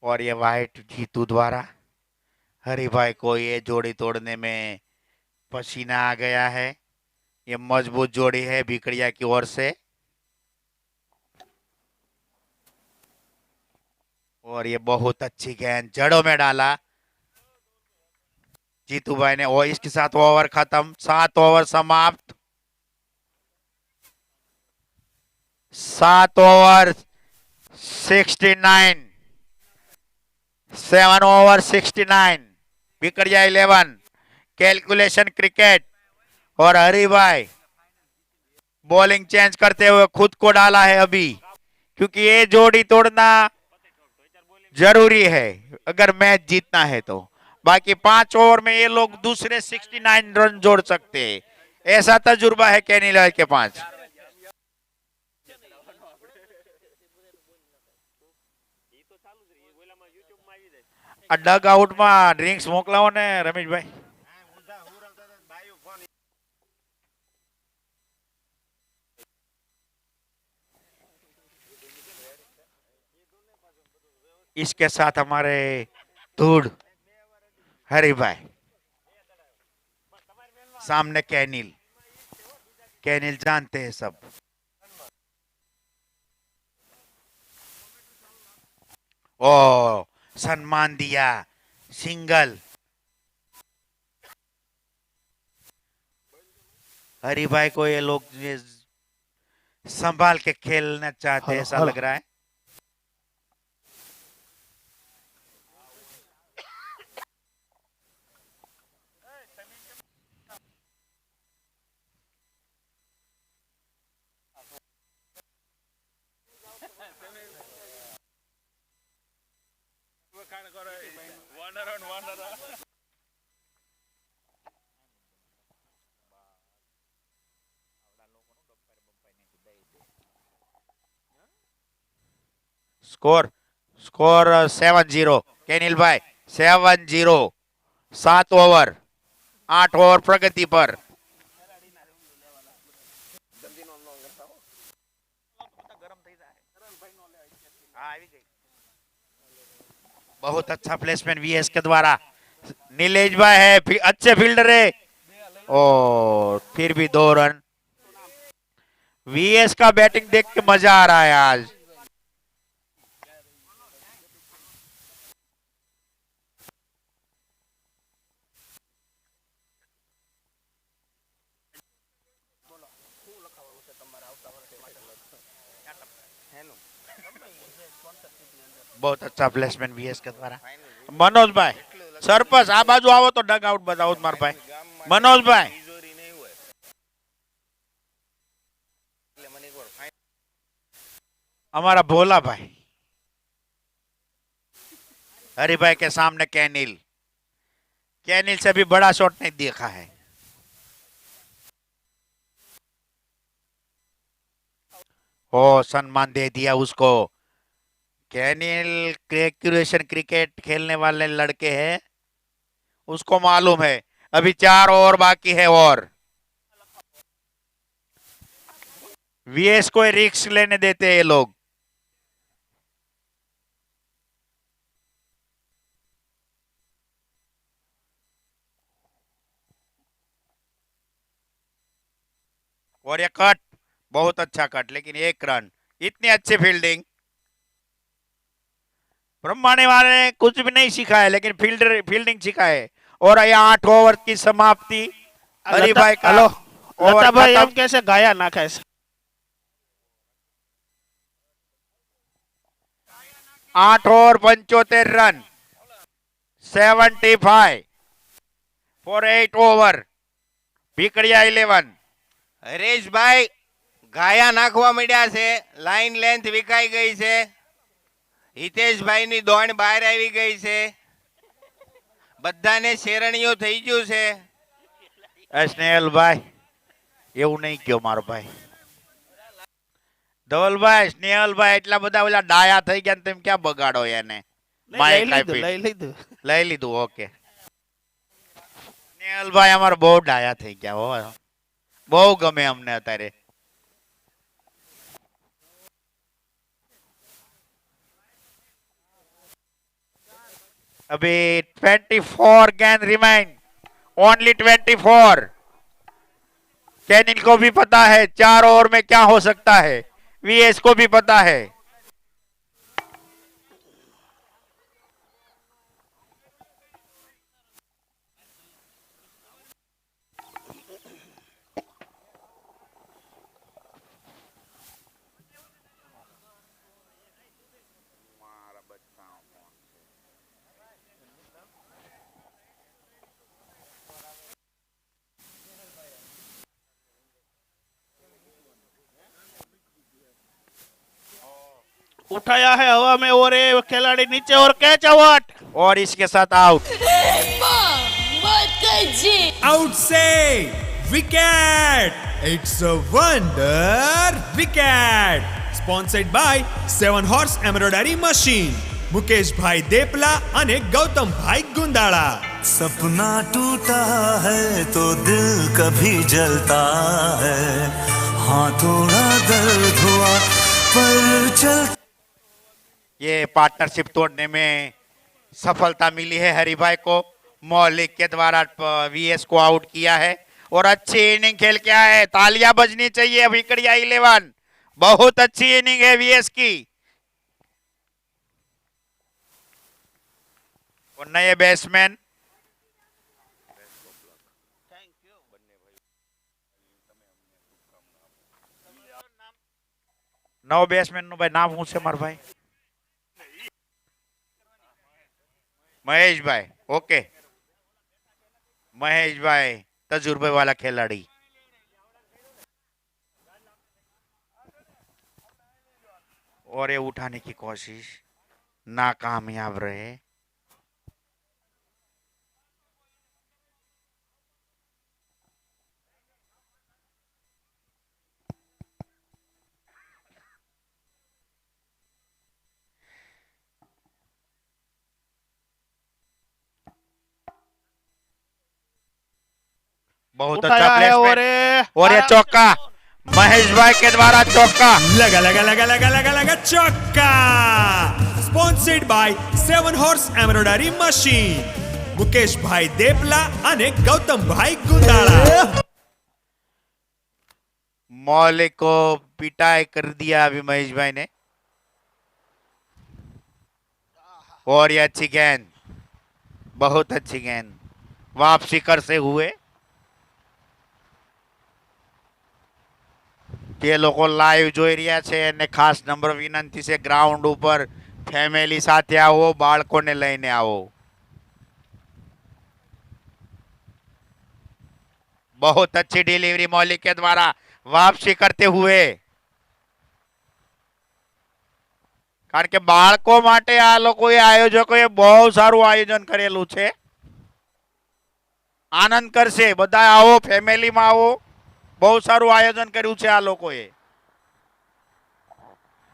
Speaker 4: और ये वाइट जीतू द्वारा हरिभाई को ये जोड़ी तोड़ने में पसीना आ गया है. ये मजबूत जोड़ी है भिकड़िया की ओर से. और ये बहुत अच्छी गेंद जड़ों में डाला. जीतू भाई ने, और इसके साथ ओवर खत्म, 7 ओवर समाप्त। 7 ओवर 69, 7 ओवर 69, बिकड़िया 11, कैलकुलेशन क्रिकेट। और हरिभाई बॉलिंग चेंज करते हुए खुद को डाला है अभी, क्योंकि ये जोड़ी तोड़ना जरूरी है अगर मैच जीतना है तो। बाकी 5 ओवर में ये लोग दूसरे 69 रन जोड़ सकते हैं, ऐसा तजुर्बा है केनी लाल के पास। डग आउट में ड्रिंक्स मोकलाओ ने रमेश भाई। इसके साथ हमारे धूड़ हरिभाई, सामने कैनिल, कैनिल जानते हैं सब। ओ सम्मान दिया, सिंगल। हरिभाई को ये लोग संभाल के खेलना चाहते हैं, ऐसा लग रहा है। स्कोर स्कोर 7-0 केनिल भाई, 7-0। 7 ओवर, 8 ओवर प्रगति पर। बहुत अच्छा प्लेसमेंट वीएस के द्वारा। नीलेश भाई है, अच्छे फील्डर है, और फिर भी 2 रन। वीएस का बैटिंग देख के मजा आ रहा है आज। बहुत अच्छा प्लेसमेंट वीएस के द्वारा। मनोज भाई सरपंच आ बाजू आओ तो डग आउट बताओ मार भाई। मनोज भाई हमारा भोला भाई, हरिभाई के सामने कैनिल, कैनिल से भी बड़ा शॉट नहीं देखा है। ओ सम्मान दे दिया उसको। कैनिल कैलकुलेशन क्रिकेट खेलने वाले लड़के हैं, उसको मालूम है अभी 4 ओवर बाकी है और वीएस को रिस्क लेने देते हैं ये लोग। और ये कट, बहुत अच्छा कट, लेकिन 1 रन। इतनी अच्छी फील्डिंग ब्रह्माने वाले ने कुछ भी नहीं सीखा है, लेकिन फील्डिंग सीखा है। और ये 8 ओवर की समाप्ति। हरिभाई का
Speaker 1: हेलो
Speaker 4: ओवर
Speaker 1: लता भाई,
Speaker 4: खत्म।
Speaker 1: हम कैसे गाया ना कैसे
Speaker 4: 8 over 75 run, 75 for 8 over, Bhikadiya 11।
Speaker 6: Hareshbhai ગાયા નાખવા મળ્યા છે, લાઈન લેન્થ વિકાઈ ગઈ છે, હિતેશભાઈની દોડ બહાર આવી ગઈ છે, બધાને શેરણીઓ થઈ ગયું છે।
Speaker 4: સ્નેહલભાઈ એવું નહીં કયો મારો ભાઈ। ધવલભાઈ સ્નેહલભાઈ એટલા બધા ઓલા ડાયા થઈ ગયા ને તમે ક્યાં બગાડો એને? માઇક આપી લઈ લીધું, ઓકે। સ્નેહલભાઈ અમારે બહુ ડાયા થઈ ગયા હો, બહુ ગમે અમને અત્યારે। अभी 24 कैन रिमाइन, ओनली 24। कैनिल को भी पता है 4 ओवर में क्या हो सकता है, वीएस को भी पता है।
Speaker 1: उठाया है हवा में और ये खिलाड़ी नीचे और कैच आउट।
Speaker 4: और इसके साथ आउट।
Speaker 3: आउट से wicket. It's a wonder wicket. Sponsored by 7 horse embroidery machine, Mukesh भाई देपला અને ગૌતમ ભાઈ ગુંદાળા।
Speaker 7: सपना टूटा है तो दिल कभी जलता है, हाँ थोड़ा दर्द हुआ पर चल।
Speaker 4: ये पार्टनरशिप तोड़ने में सफलता मिली है हरिभाई को। मौलिक के द्वारा वीएस को आउट किया है और अच्छी इनिंग खेल के आए। तालियां बजनी चाहिए विकड़िया 11। बहुत अच्छी इनिंग है वीएस की। और नए बैट्समैन नौ बैट्समैन નું ભાઈ નામ શું છે મારા ભાઈ? મહેશભાઈ। ઓકે, મહેશભાઈ તजुर्बे वाला खिलाड़ी। और ये उठाने की कोशिश नाकामयाब रहे। बहुत अच्छा
Speaker 1: उठाया है
Speaker 4: प्लेसमेंट और ये चौका महेश भाई के द्वारा चौका।
Speaker 3: लगा लगा लगा लगा लगा लगा चौका। Sponsored by 7 horse embroidery machine, Mukesh भाई देपला અને ગૌતમ ભાઈ ગુંદાળા।
Speaker 4: मौलिक को पिटाई कर दिया अभी महेश भाई ने। और ये अच्छी गेंद, बहुत अच्छी गेंद वापसी कर से हुए। જે લોકો લાઈવ જોઈ રહ્યા છે એને ખાસ નંબર વિનંતી છે, ગ્રાઉન્ડ ઉપર ફેમિલી સાથે આવો, બાળકોને લઈને આવો। बहुत अच्छी डिलीवरी मौलिक के द्वारा वापसी करते हुए। કારણ કે બાળકો માટે આ લોકોએ આયોજકોએ બહુ સારું આયોજન કરેલું છે। આનંદ કરશે બધા, આવો ફેમિલીમાં આવો। બહુ સારું આયોજન કર્યું છે આ લોકોએ।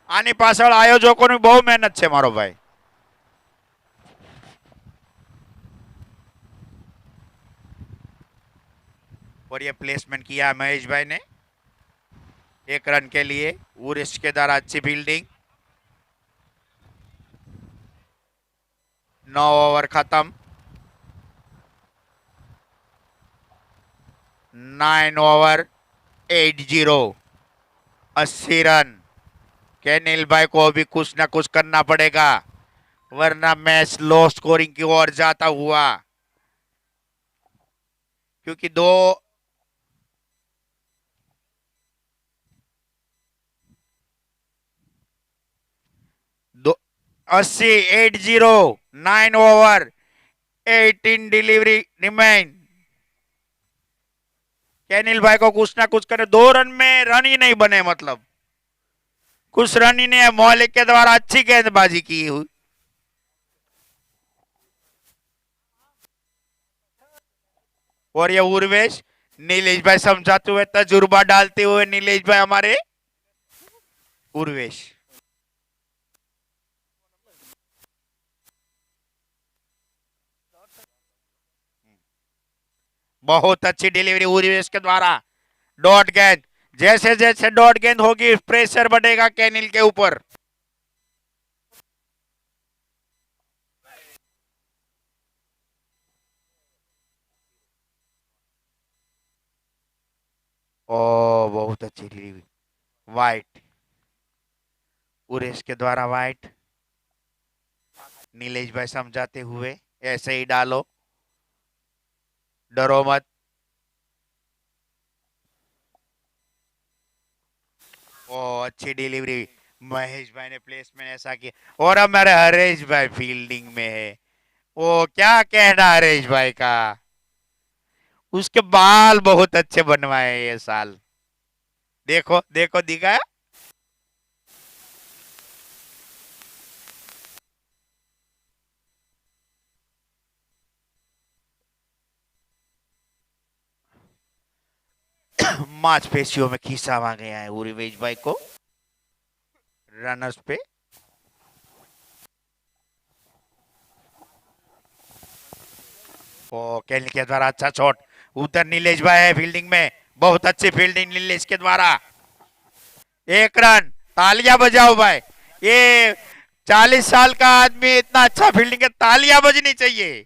Speaker 4: આની પાછળ આયોજકોની બહુ મહેનત છે મારો ભાઈ। और ये प्लेसमेंट किया महेश भाई ने 1 रन के लिए। उरेश के द्वारा अच्छी फील्डिंग। 9 ओवर खत्म। 9 ओवर 80। 80 रन। केनिल भाई को अभी कुछ ना कुछ करना पड़ेगा वरना मैच लो स्कोरिंग की ओर जाता हुआ। क्योंकि 80 9 ओवर 18 डिलीवरी रिमेन। केनिल भाई को कुछ ना कुछ करे। 2 रन में रन ही नहीं बने, मतलब कुछ रन ही नहीं है। मौलिक के द्वारा अच्छी गेंदबाजी की हुई। और ये उर्वेश, नीलेश भाई समझाते हुए, तजुर्बा डालते हुए नीलेश भाई हमारे उर्वेश। बहुत अच्छी डिलीवरी उर्वेश के द्वारा। डॉट गेंद, जैसे जैसे डॉट गेंद होगी प्रेशर बढ़ेगा केनिल के ऊपर। ओ बहुत अच्छी डिलीवरी। वाइट, उरेश के द्वारा वाइट। नीलेश भाई समझाते हुए ऐसे ही डालो, डरो मत। ओ अच्छी डिलीवरी। महेश भाई ने प्लेसमेंट ऐसा किया। और अब हमारे हरेश भाई फील्डिंग में है। वो क्या कहना हरेश भाई का, उसके बाल बहुत अच्छे बनवाए ये साल। देखो देखो दिखाया। मांसपेशियों में खींचा आ गया है उर्वेश भाई को रनर्स पे। ओ केनिल के द्वारा अच्छा शॉट, उधर नीलेश भाई है फील्डिंग में, बहुत अच्छी फील्डिंग नीलेश के द्वारा। 1 रन, तालियां बजाओ भाई। ये 40 साल का आदमी इतना अच्छा फील्डिंग है, तालियां बजनी चाहिए।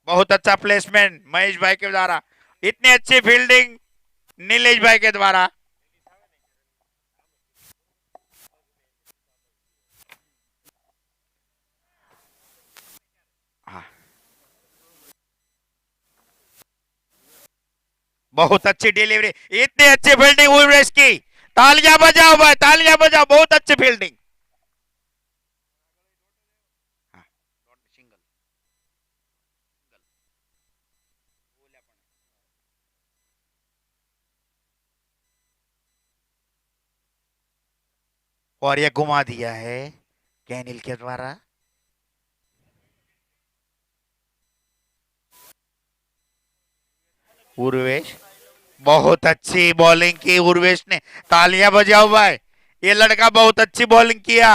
Speaker 4: बहुत अच्छा प्लेसमेंट महेश भाई के द्वारा, इतनी अच्छी फील्डिंग नीलेश भाई के द्वारा। हाँ। बहुत अच्छी डिलीवरी, इतनी अच्छी फील्डिंग उर्वेश की, तालियां बजाओ भाई, तालियां बजाओ, बहुत अच्छी फील्डिंग। और ये घुमा दिया है कैनिल के द्वारा। उर्वेश, बहुत अच्छी बॉलिंग की उर्वेश ने, तालियां बजाओ भाई, ये लड़का बहुत अच्छी बॉलिंग किया।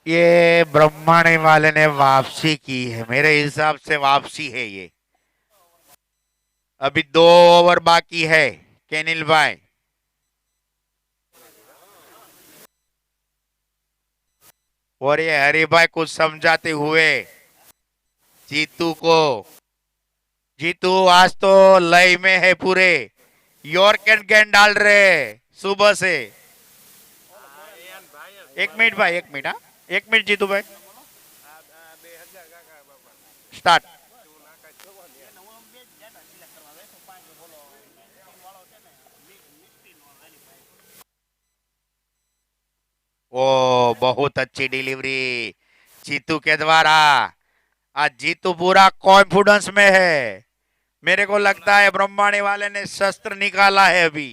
Speaker 4: ये ब्रह्मांड वाले ने वापसी की है, मेरे हिसाब से वापसी है ये। अभी 2 ओवर बाकी है केनिल भाई। और ये हरि भाई कुछ समझाते हुए जीतू को, जीतू आज तो लय में है पूरे, यॉर्क एंड गेंद डाल रहे सुबह से। 1 मिनट भाई, 1 मिनट, हाँ 1 मिनट जीतू भाई, स्टार्ट। ओ बहुत अच्छी डिलीवरी जीतू के द्वारा। आज जीतू पूरा कॉन्फिडेंस में है, मेरे को लगता है ब्रह्मांड वाले ने शस्त्र निकाला है अभी।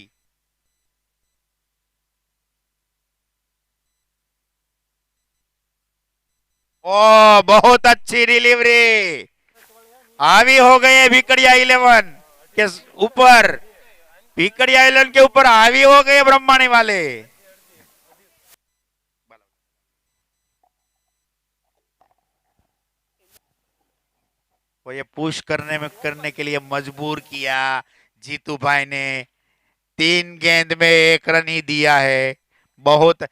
Speaker 4: ओ बहुत अच्छी डिलीवरी, हावी हो गए हैं भिकड़िया 11 के ऊपर, भिकड़िया 11 के ऊपर हावी हो गए ब्रह्मांड वाले। वो ये पुश करने के लिए मजबूर किया जीतू भाई ने। 3 गेंद में 1 रन ही दिया है, बहुत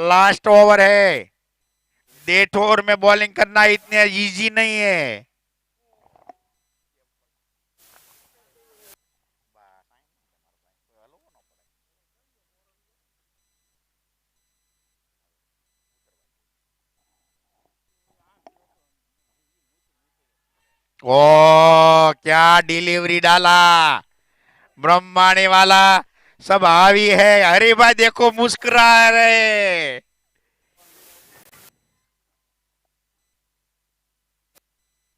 Speaker 4: लास्ट ओवर है, 1.5 ओवर में बॉलिंग करना इतने इजी नहीं है। ओ क्या डिलीवरी डाला ब्रह्मांड वाला, सब हावी है। अरे भाई देखो मुस्कुरा रहे,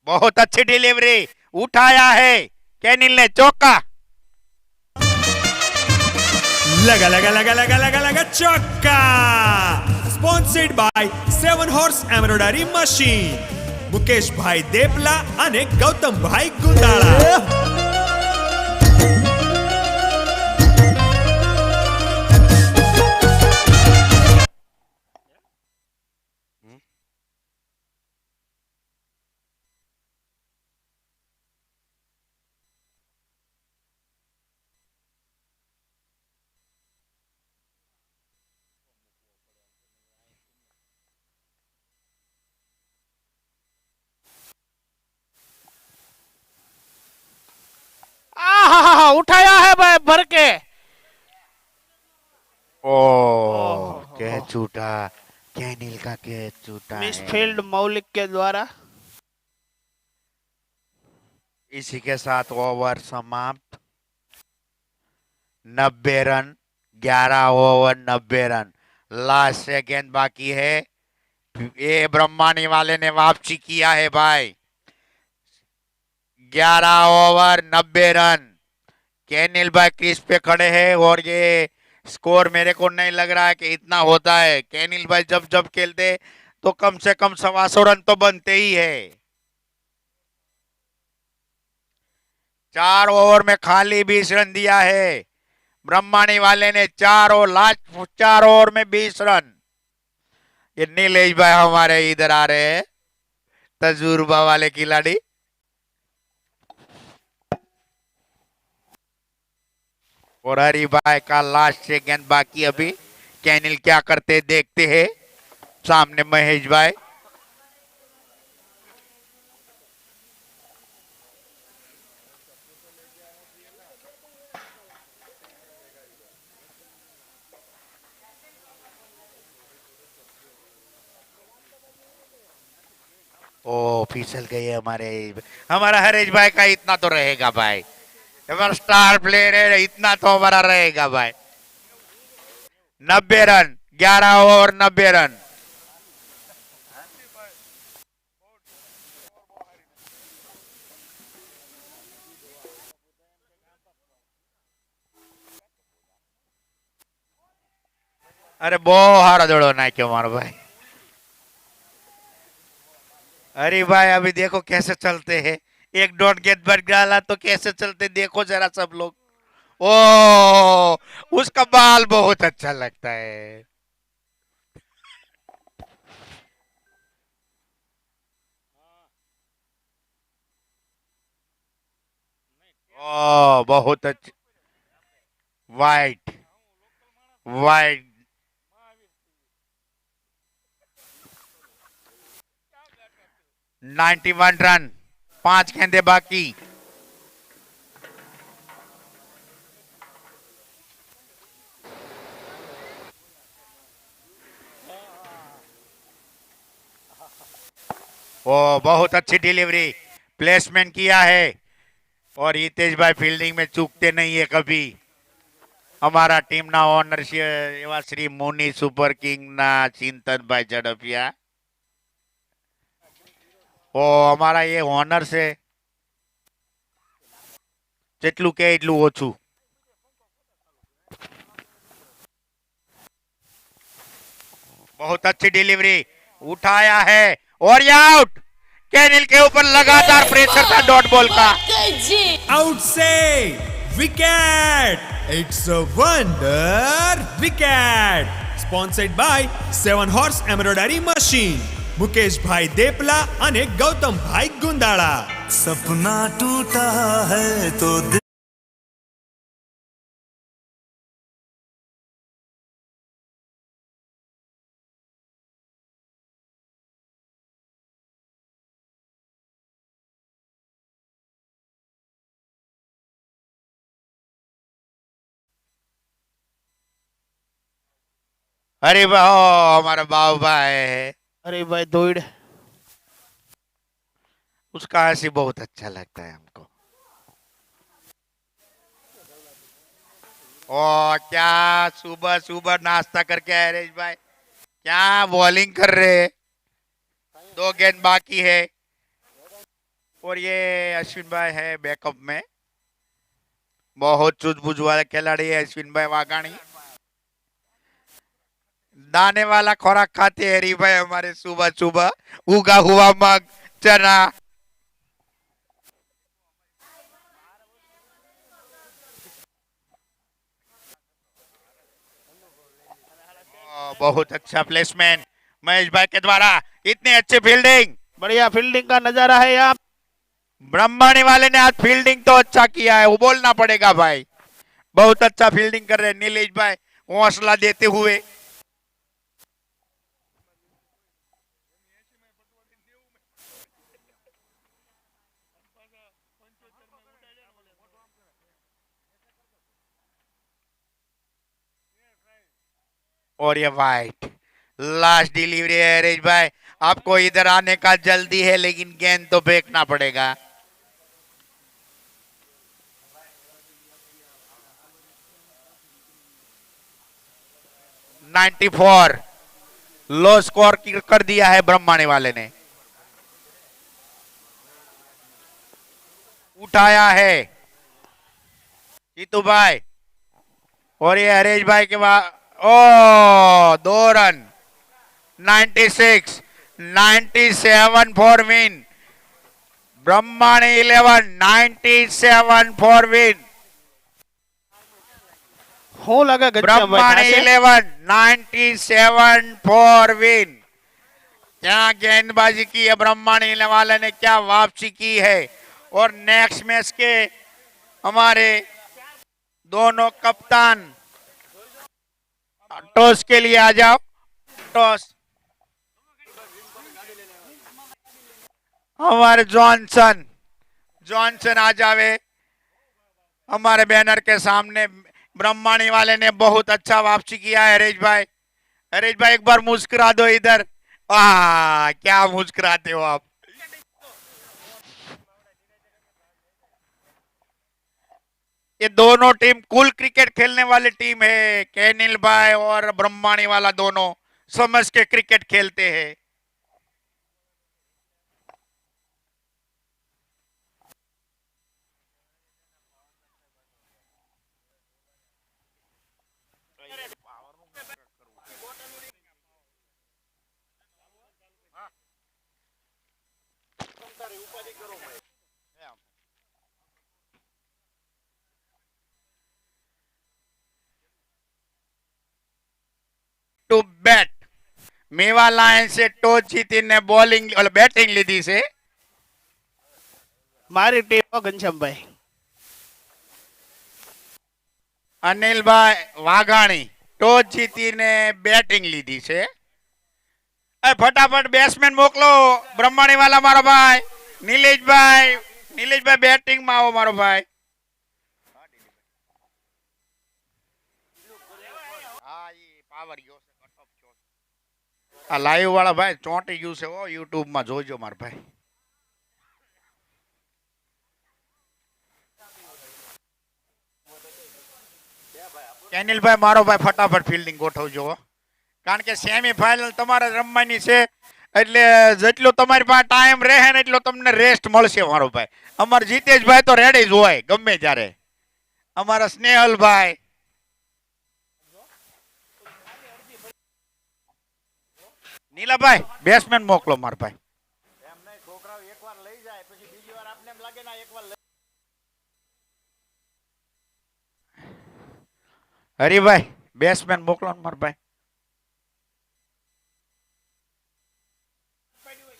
Speaker 4: बहुत अच्छी डिलीवरी, उठाया है कैनिल ने, चौका।
Speaker 3: लगा लगा लगा लगा लगा लगा चौका। Sponsored by 7 horse embroidery machine, Mukesh भाई देपला અને ગૌતમ ભાઈ ગુંદાળા।
Speaker 1: उठाया है भाई भर के।
Speaker 4: ओ कैच छूटा, कैनिल का कैच छूटा है।
Speaker 1: मिसफील्ड मौलिक के द्वारा।
Speaker 4: इसी के साथ ओवर समाप्त। 90 रन, 11 ओवर 90 रन, लास्ट से गेंद बाकी है। ये ब्रह्मांड वाले ने वापसी किया है भाई, 11 ओवर 90 रन। केनिल भाई क्रीज पे खड़े हैं और ये स्कोर मेरे को नहीं लग रहा है कि इतना होता है। केनिल भाई जब जब खेलते तो कम से कम 125 रन तो बनते ही है। 4 ओवर में खाली 20 रन दिया है ब्रह्माणी वाले ने। 4 और लास्ट 4 ओवर में 20 रन। ये नीलेश भाई हमारे इधर आ रहे हैं, तजुर्बा वाले खिलाड़ी। और हरी भाई का लास्ट से गेंद बाकी अभी। कैनिल क्या करते देखते हैं। सामने महेश भाई। ओ फिसल गए हमारा हरीश भाई का इतना तो रहेगा भाई। हमारा स्टार प्लेयर है, इतना तो हमारा रहेगा भाई। 90 रन 11 ओवर 90 रन। अरे बहुत हारा दौड़ो ना क्यों मारो भाई। अरे भाई अभी देखो कैसे चलते हैं। एक डॉट गेंद पर डाला तो कैसे चलते देखो जरा सब लोग। ओ उसका बाल बहुत अच्छा लगता है। ओ बहुत अच्छा। वाइट वाइट 91 रन 5 गेंदे बाकी। ओ बहुत अच्छी डिलीवरी प्लेसमेंट किया है। और हितेश भाई फील्डिंग में चूकते नहीं है कभी। हमारा टीम ना ओनर श्री मुनि सुपर किंग ना चिंतन भाई झड़पिया। ओ हमारा ये ओनर से જેટલું કે એટલું ઓછું। बहुत अच्छी डिलीवरी उठाया है और ये आउट। कैनिल के ऊपर लगातार प्रेशर था डॉट बॉल का।
Speaker 3: आउट से wicket. It's a wonder wicket. Sponsored by 7 horse embroidery machine, Mukesh भाई देपला અને ગૌતમ ભાઈ ગુંદાળા।
Speaker 7: सपना टूटा है तो दिल
Speaker 4: अरे वाह हमारा बाबू भाई है।
Speaker 1: अरे भाई दौड़
Speaker 4: उसका हंसी बहुत अच्छा लगता है हमको। ओ क्या सुबह सुबह नाश्ता करके आए हरीश भाई। क्या बॉलिंग कर रहे हैं। 2 गेंद बाकी है और ये अश्विन भाई है बैकअप में। बहुत सूझबूझ वाला खिलाड़ी है अश्विन भाई वाघाणी। दाने वाला खुराक खाते हैं हरी भाई हमारे सुबह सुबह। उगा हुआ मग चना। बहुत अच्छा प्लेसमेंट महेश भाई के द्वारा। इतनी अच्छी फील्डिंग।
Speaker 1: बढ़िया फील्डिंग का नजारा है यहाँ।
Speaker 4: ब्रह्माणी वाले ने आज फील्डिंग तो अच्छा किया है, वो बोलना पड़ेगा भाई। बहुत अच्छा फील्डिंग कर रहे हैं नीलेश भाई हौसला देते हुए। और ये वाइट लास्ट डिलीवरी है हरीश भाई। आपको इधर आने का जल्दी है लेकिन गेंद तो फेंकना पड़ेगा। नाइन्टी 94 लो स्कोर कर दिया है ब्रह्माणी वाले ने। उठाया है जीतू भाई, और ये हरीश भाई के बाद ओ 2 run. 96, 97 for win. Brahmani 11, 97 for win.
Speaker 1: હું લાગે ઘનશ્યામભાઈ
Speaker 4: ब्रह्माणी
Speaker 1: થશે?
Speaker 4: 11, 97 फॉर विन। क्या गेंदबाजी की है ब्रह्माणी वाले ने, क्या वापसी की है। और नेक्स्ट मैच के हमारे दोनों कप्तान टॉस के लिए आ जाओ। टॉस हमारे जॉनसन, जॉनसन आ जावे हमारे बैनर के सामने। ब्रह्माणी वाले ने बहुत अच्छा वापसी किया है। हरीश भाई, हरीश भाई एक बार मुस्कुरा दो इधर। वाह क्या मुस्कुराते हो आप। ये दोनों टीम कुल क्रिकेट खेलने वाली टीम है। कैनिल भाई और ब्रह्माणी वाला दोनों समझ के क्रिकेट खेलते हैं। टू બેટ મેવા લાયન से ટોસ જીતીને બોલિંગ બેટિંગ લીધી છે।
Speaker 1: મારી ટીમ ઘનશ્યામભાઈ।
Speaker 4: અનિલભાઈ વાઘાણી ટોસ જીતીને બેટિંગ લીધી છે। એ ફટાફટ બેટ્સમેન મોકલો બ્રહ્માણી વાલા મારો ભાઈ નિલેશભાઈ, નિલેશભાઈ બેટિંગ માં આવો મારો ભાઈ। આ લાઈવ વાળા ભાઈ ચોંટી ગયું છે હો, યુટ્યુબ માં જોજો મારા ભાઈ। કેનિલ ભાઈ મારો ભાઈ ફટાફટ ફિલ્ડિંગ ગોઠવજો હો। કારણ કે સેમી ફાઇનલ તમારે રમવાની છે, એટલે જેટલો તમારી પાસે ટાઈમ રહે ને એટલો તમને રેસ્ટ મળશે મારો ભાઈ। અમાર જીતેશભાઈ તો રેડી જ હોય ગમે ત્યારે। અમારા સ્નેહલભાઈ, નીલાભાઈ બેટ્સમેન મોકલો મારા ભાઈ। હરિભાઈ બેટ્સમેન મોકલો ને મારા ભાઈ।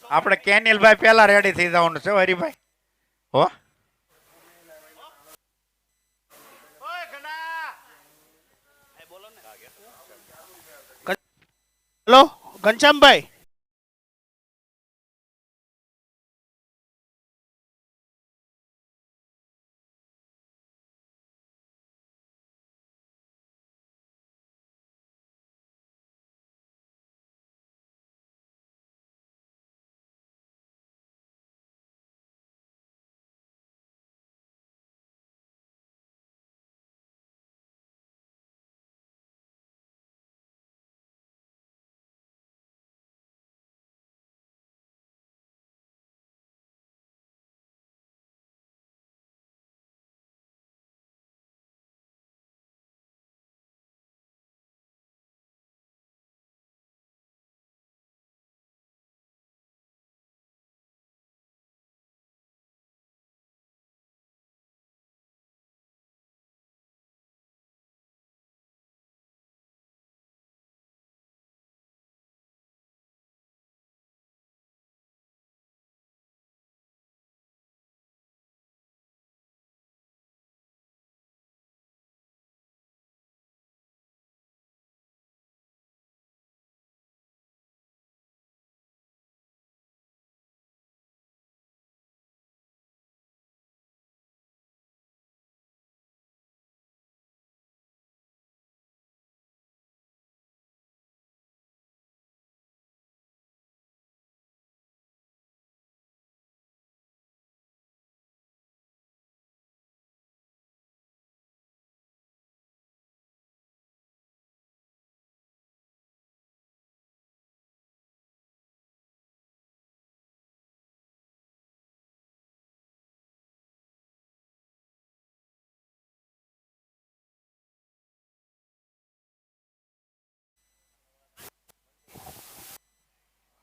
Speaker 4: આપણે કેનિલભાઈ પહેલા રેડી થઈ જવાનું છે હરિભાઈ હો।
Speaker 1: હેલો ઘનશ્યામભાઈ,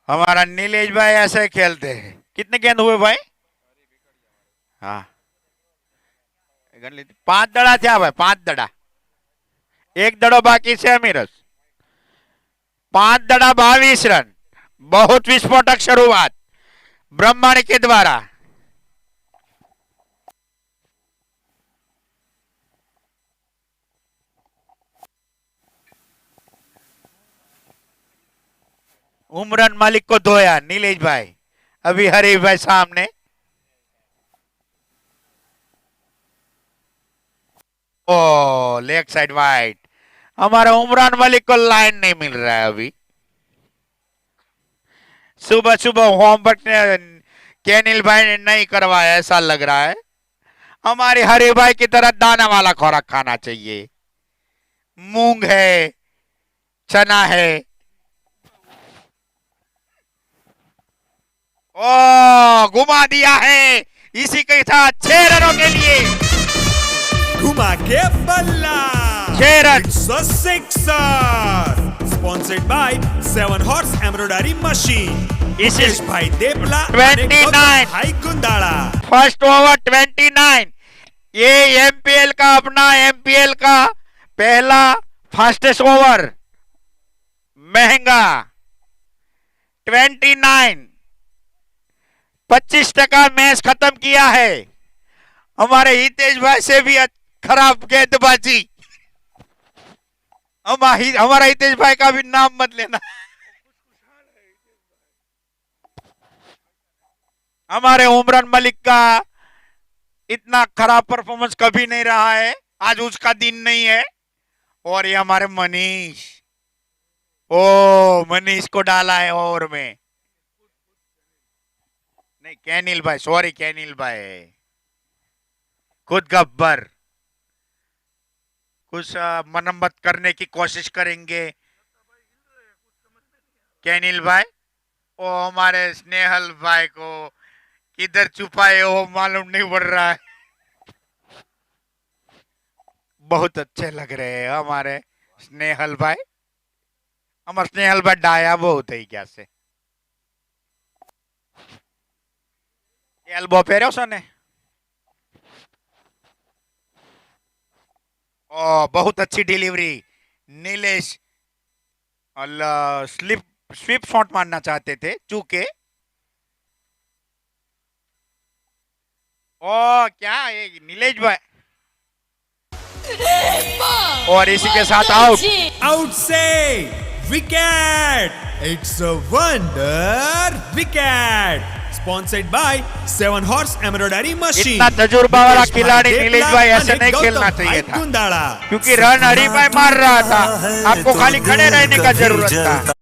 Speaker 4: हमारा नीलेश भाई ऐसे खेलते हैं। कितने गेंद हुए भाई? हाँ, 5 दड़ा थे भाई, 5 दड़ा। 1 दड़ो बाकी से अमीरस। 5 दड़ा 22 रन। बहुत विस्फोटक शुरुआत ब्रह्माणी के द्वारा। उमरान मालिक को धोया नीलेश भाई। अभी हरीफ भाई सामने। ओ लेग साइड वाइड। हमारा उमरान मलिक को लाइन नहीं मिल रहा है अभी। सुबह सुबह होमवर्क केनिल भाई ने नहीं करवाया ऐसा लग रहा है। हमारे हरे भाई की तरह दाना वाला खुराक खाना चाहिए। मूंग है, चना है। ओ घुमा दिया है। इसी के साथ 6 रनों के लिए
Speaker 3: घुमा के बल्ला
Speaker 4: 6 run.
Speaker 3: It's a sixer. Sponsored by 7 Horse Embroidery Machine.
Speaker 4: This is
Speaker 3: भाई देपला
Speaker 4: 29.
Speaker 3: भाई गुंदाड़ा।
Speaker 4: First over 29। ये एमपीएल का अपना एमपीएल का पहला फास्टेस्ट ओवर महंगा 29। 25% मैच खत्म किया है। हमारे हितेश भाई से भी खराब गेंदबाजी। हमारा हितेश भाई का भी नाम मत लेना। हमारे उमरान मलिक का इतना खराब परफॉर्मेंस कभी नहीं रहा है। आज उसका दिन नहीं है। और ये हमारे मनीष, ओ मनीष को डाला है ओवर में। नहीं कैनिल भाई, सॉरी कैनिल भाई, खुद गब्बर। कुछ मरम्मत करने की कोशिश करेंगे कैनिल भाई। ओ हमारे स्नेहल भाई को किधर छुपाए हो मालूम नहीं पड़ रहा है। बहुत अच्छे लग रहे हैं हमारे स्नेहल भाई। हमारे स्नेहल भाई डाया बहुत है क्या से। एल्बो पे रहो ने। ओ बहुत अच्छी डिलीवरी नीलेश। अल्लाह स्लिप शॉट मारना चाहते थे चूके। ओ क्या ये नीलेश भाई। और इसी के साथ आउट।
Speaker 3: आउट से wicket. It's a wonder wicket. Sponsored by 7 Horse Embroidery Machine.
Speaker 4: इतना तजुर्बा वाला खिलाड़ी नीलेश भाई ऐसे नहीं खेलना चाहिए था, क्योंकि रन हरी भाई मार रहा था। आपको खाली खड़े रहने का जरूरत था।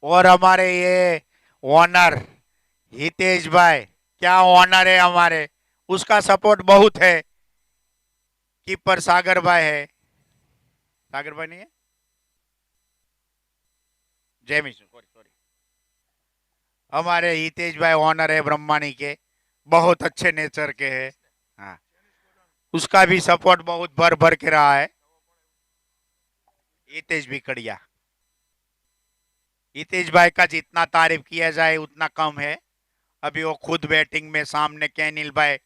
Speaker 4: और हमारे ये ओनर हितेश भाई, क्या ओनर है हमारे। उसका सपोर्ट बहुत है। कीपर सागर भाई है। सागर भाई नहीं है, जय मिश्र, सॉरी। हमारे हितेश भाई ओनर है ब्रह्माणी के, बहुत अच्छे नेचर के हैं। हाँ, उसका भी सपोर्ट बहुत भर भर के रहा है। हितेश भी कड़िया। हितेश भाई का जितना तारीफ किया जाए उतना कम है। अभी वो खुद बैटिंग में सामने कैनिल भाई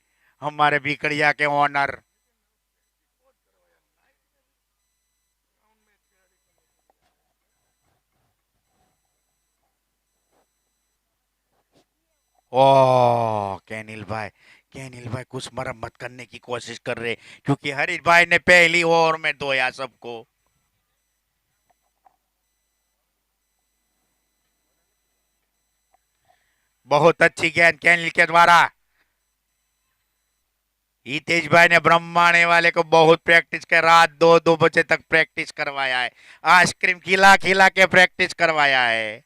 Speaker 4: हमारे बिकड़िया के ओनर। ओ कैनिल भाई कुछ मरम्मत करने की कोशिश कर रहे, क्योंकि हरीश भाई ने पहली ओवर में धोया सबको। बहुत अच्छी गेंद कैनिल के द्वारा। हितेश भाई ने ब्रह्माणे वाले को बहुत प्रैक्टिस कर, रात 2 बजे तक प्रैक्टिस करवाया है। आइसक्रीम खिला खिला के प्रैक्टिस करवाया है।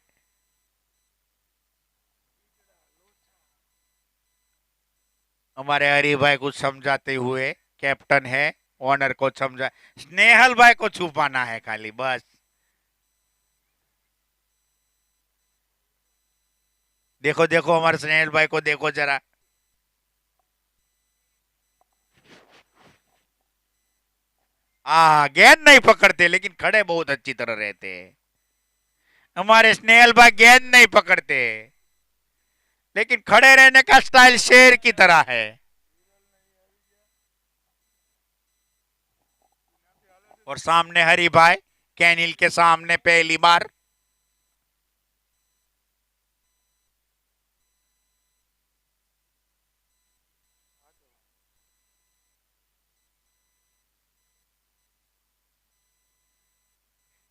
Speaker 4: हमारे हरी भाई कुछ समझाते हुए, कैप्टन है, ओनर को समझा। स्नेहल भाई को छुपाना है खाली बस। देखो देखो हमारे स्नेहल भाई को देखो जरा। गेंद नहीं पकड़ते लेकिन खड़े बहुत अच्छी तरह रहते हैं। हमारे स्नेहल भाई गेंद नहीं पकड़ते लेकिन खड़े रहने का स्टाइल शेर की तरह है। और सामने हरी भाई कैनिल के सामने पहली बार।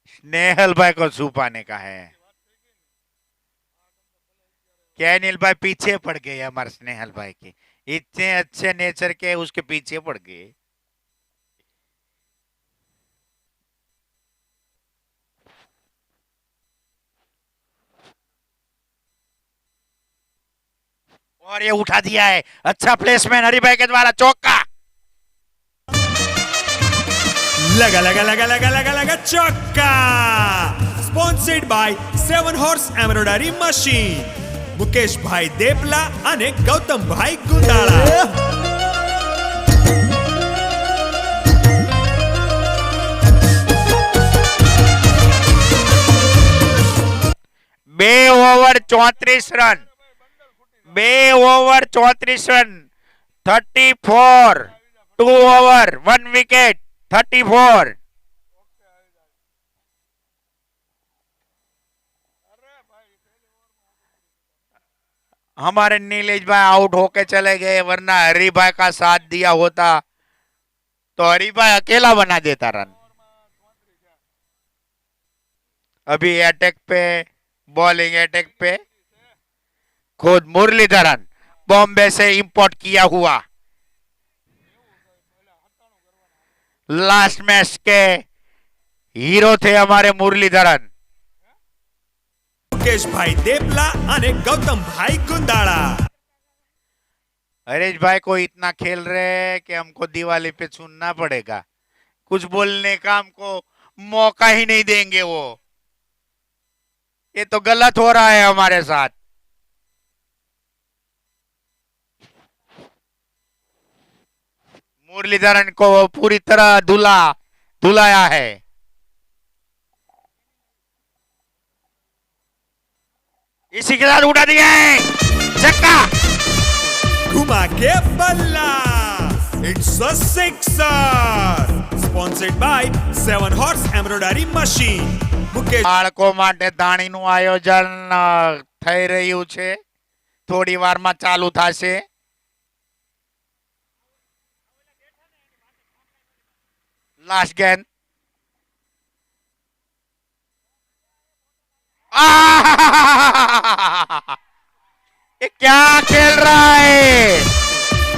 Speaker 4: स्नेहल भाई को छुपाने का है। कैनिल भाई पीछे पड़ गए हमारे स्नेहल भाई के, इतने अच्छे नेचर के उसके पीछे पड़ गए। और ये उठा दिया है, अच्छा प्लेसमेंट हरी भाई के द्वारा, चौका।
Speaker 3: लगा लगा लगा लगा लगा लगा चौका। Sponsored by 7 horse embroidery machine, Mukesh भाई देपला અને ગૌતમ ભાઈ ગુંદાળા।
Speaker 4: बे over 34 run, 2 over 34 run, 34, 2 over 1 wicket 34। हमारे नीलेश भाई आउट होके चले गए, वरना हरी भाई का साथ दिया होता तो हरी भाई अकेला बना देता रन। अभी अटैक पे, बॉलिंग अटैक पे खुद मुरलीधरन, बॉम्बे से इंपोर्ट किया हुआ, लास्ट मैच के हीरो थे हमारे मुरलीधरन।
Speaker 3: मुकेश भाई देपला અને ગૌતમ ભાઈ ગુંદાળા।
Speaker 4: हरीश भाई को इतना खेल रहे हैं कि हमको दिवाली पे सुनना पड़ेगा, कुछ बोलने का हमको मौका ही नहीं देंगे वो। ये तो गलत हो रहा है हमारे साथ। मुरलीधरन को पूरी तरह धुलाया है। इसी के साथ उड़ा दिया है, छक्का।
Speaker 3: घुमा के बल्ला, it's a sixer. Sponsored by 7 horse embroidery machine, Mukesh.
Speaker 4: બાળકો માટે ધાણીનું આયોજન થઈ રહ્યું છે, થોડી વારમાં ચાલુ થશે। लास्ट गेंद, ये क्या खेल रहा है?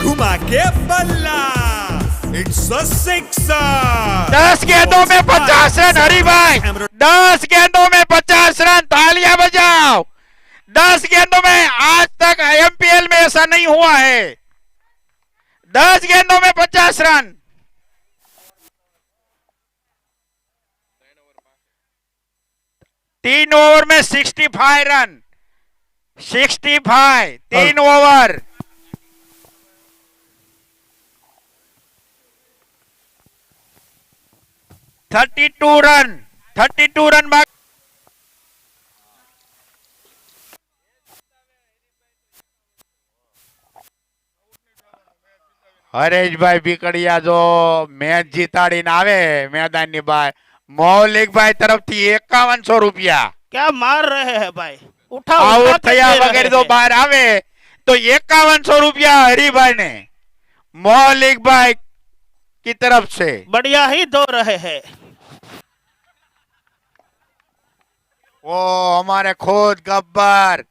Speaker 3: घुमा के बल्ला, इट्स अ સિક્સર।
Speaker 4: 10 गेंदों में 50 रन हरी भाई, 10 गेंदों में 50 रन, तालियां बजाओ। 10 गेंदों में, आज तक एमपीएल में ऐसा नहीं हुआ है। 10 गेंदों में 50 रन। 3 ओवर में 65 run, 65, 3 over. Thirty two run बाकी। હરેશભાઈ બીકડિયા જો મેચ જીતાડીને આવે મેદાનની બહાર, મૌલિકભાઈ તરફથી 5100
Speaker 1: क्या मार रहे हैं भाई, उठा
Speaker 4: આઉટ
Speaker 1: उठा के
Speaker 4: થયા
Speaker 1: दे रहे
Speaker 4: વગર જો
Speaker 1: हैं।
Speaker 4: બહાર આવે તો 5100 हरिभाई ने मौलिकभाई की तरफ से
Speaker 1: बढ़िया ही दो रहे हैं।
Speaker 4: वो हमारे खुद गब्बर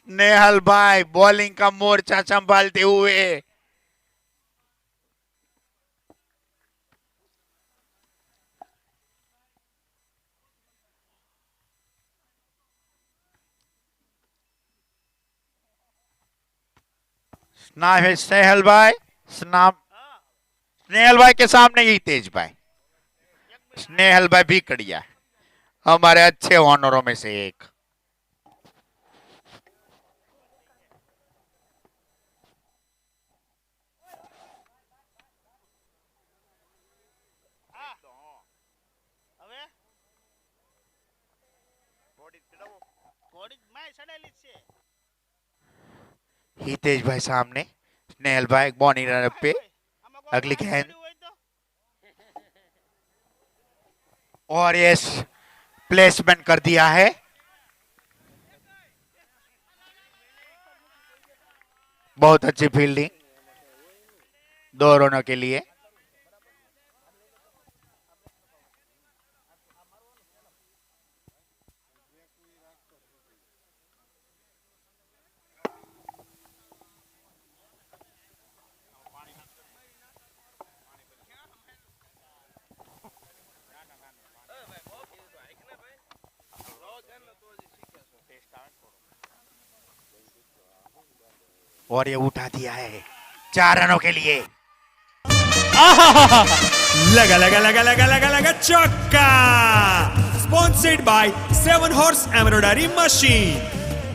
Speaker 4: नेहल भाई बॉलिंग का मोर्चा संभालते हुए। स्नेहल भाई, स्नेहल भाई के सामने ही तेज भाई, स्नेहल भाई भी कड़िया, हमारे अच्छे ऑनरों में से एक।
Speaker 1: ઘોડી માય સડેલી જ છે.
Speaker 4: हितेश भाई सामने, स्नेहल भाई बॉनी रन पे,
Speaker 1: આમાં કોઈ
Speaker 4: अगली
Speaker 1: પાણી
Speaker 4: गेंद
Speaker 1: પડ્યું હોય તો?
Speaker 4: और ये प्लेसमेंट कर दिया है. बहुत अच्छी फील्डिंग 2 रनों के लिए. और ये उठा दिया है 4 रनों के लिए.
Speaker 3: लगा लगा लगा लगा लगा लगा चौका. Sponsored by 7 horse embroidery machine,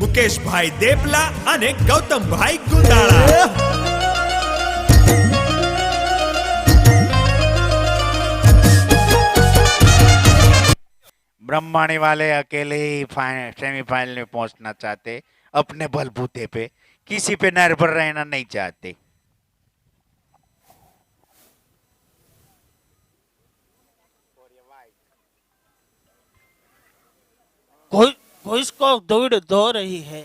Speaker 3: Mukesh भाई देपला અને ગૌતમ ભાઈ ગુંદાળા.
Speaker 4: ब्रह्माणी वाले अकेले ही सेमीफाइनल में पहुंचना चाहते, अपने बलबूते पे, किसी पे निर्भर रहना नहीं चाहते.
Speaker 1: भुज को दौड़ धो रही है.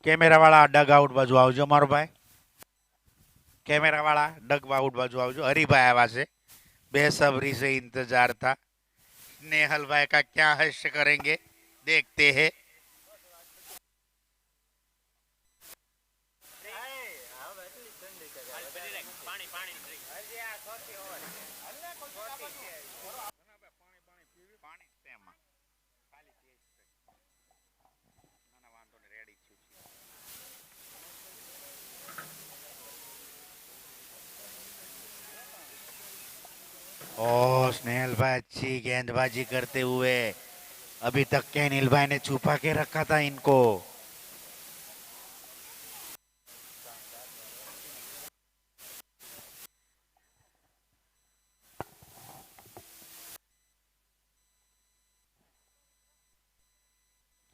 Speaker 4: કેમેરા વાળા ડગ આઉટ બાજુ આવજો મારો ભાઈ. कैमरा वाला डग आउट बाजू आवजो. हरिभाई आवा से बेसब्री से इंतजार था. स्नेहल भाई का क्या हश्य करेंगे देखते हैं. ओ स्नेहल भाई अच्छी गेंदबाजी करते हुए, अभी तक केनिल भाई ने छुपा के रखा था इनको.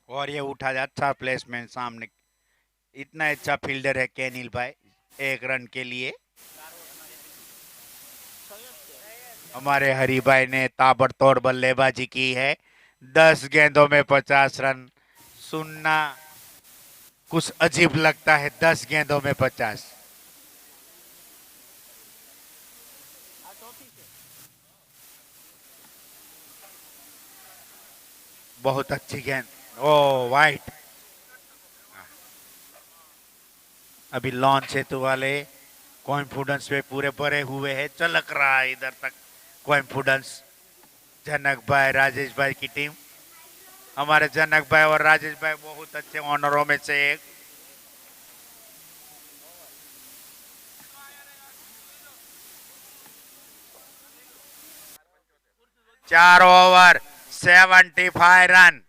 Speaker 4: और ये उठा अच्छा प्लेसमेंट सामने. इतना अच्छा फील्डर है केनिल भाई. 1 रन के लिए हमारे हरिभाई ने ताबड़तोड़ बल्लेबाजी की है. 10 गेंदों में 50 रन. सुनना कुछ अजीब लगता है, 10 गेंदों में 50. बहुत अच्छी गेंद. ओ वाइट. अभी लॉन्च हेतु वाले कॉन्फिडेंस पे पूरे भरे हुए हैं. चलक रहा है इधर तक कॉन्फिडेंस. जनक भाई, राजेश भाई की टीम. हमारे जनक भाई और राजेश भाई बहुत अच्छे ऑनरों में से एक. चार ओवर 75 रन.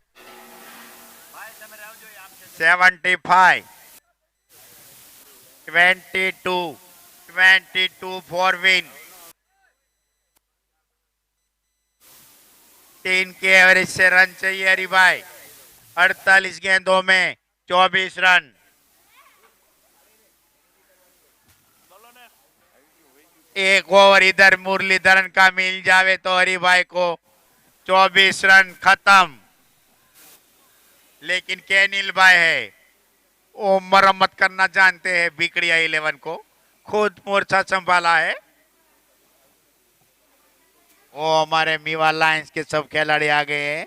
Speaker 4: 75 22 for win. 3 के एवरेज से रन चाहिए हरिभाई. 48 गेंदों में 24 रन. एक ओवर इधर मुरलीधरन का मिल जावे तो हरिभाई को 24 रन खत्म. लेकिन केनिल भाई है, वो मरम्मत करना जानते हैं. बिगड़िया 11 को खुद मोर्चा संभाला है. वो हमारे मीवा लायंस के सब खिलाड़ी आ गए हैं.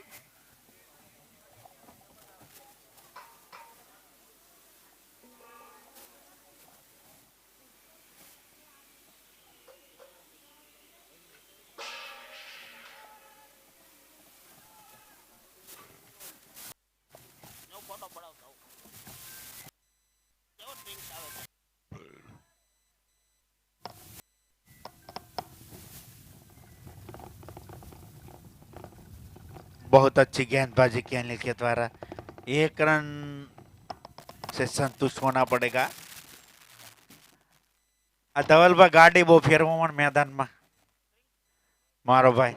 Speaker 4: बहुत अच्छी गेंदबाजी केनिल के द्वारा. 1 रन से संतुष्ट होना पड़ेगा. आ धवलभाई गाड़ी बહુ ફેરવવામાં મેદાનમાં मारो भाई।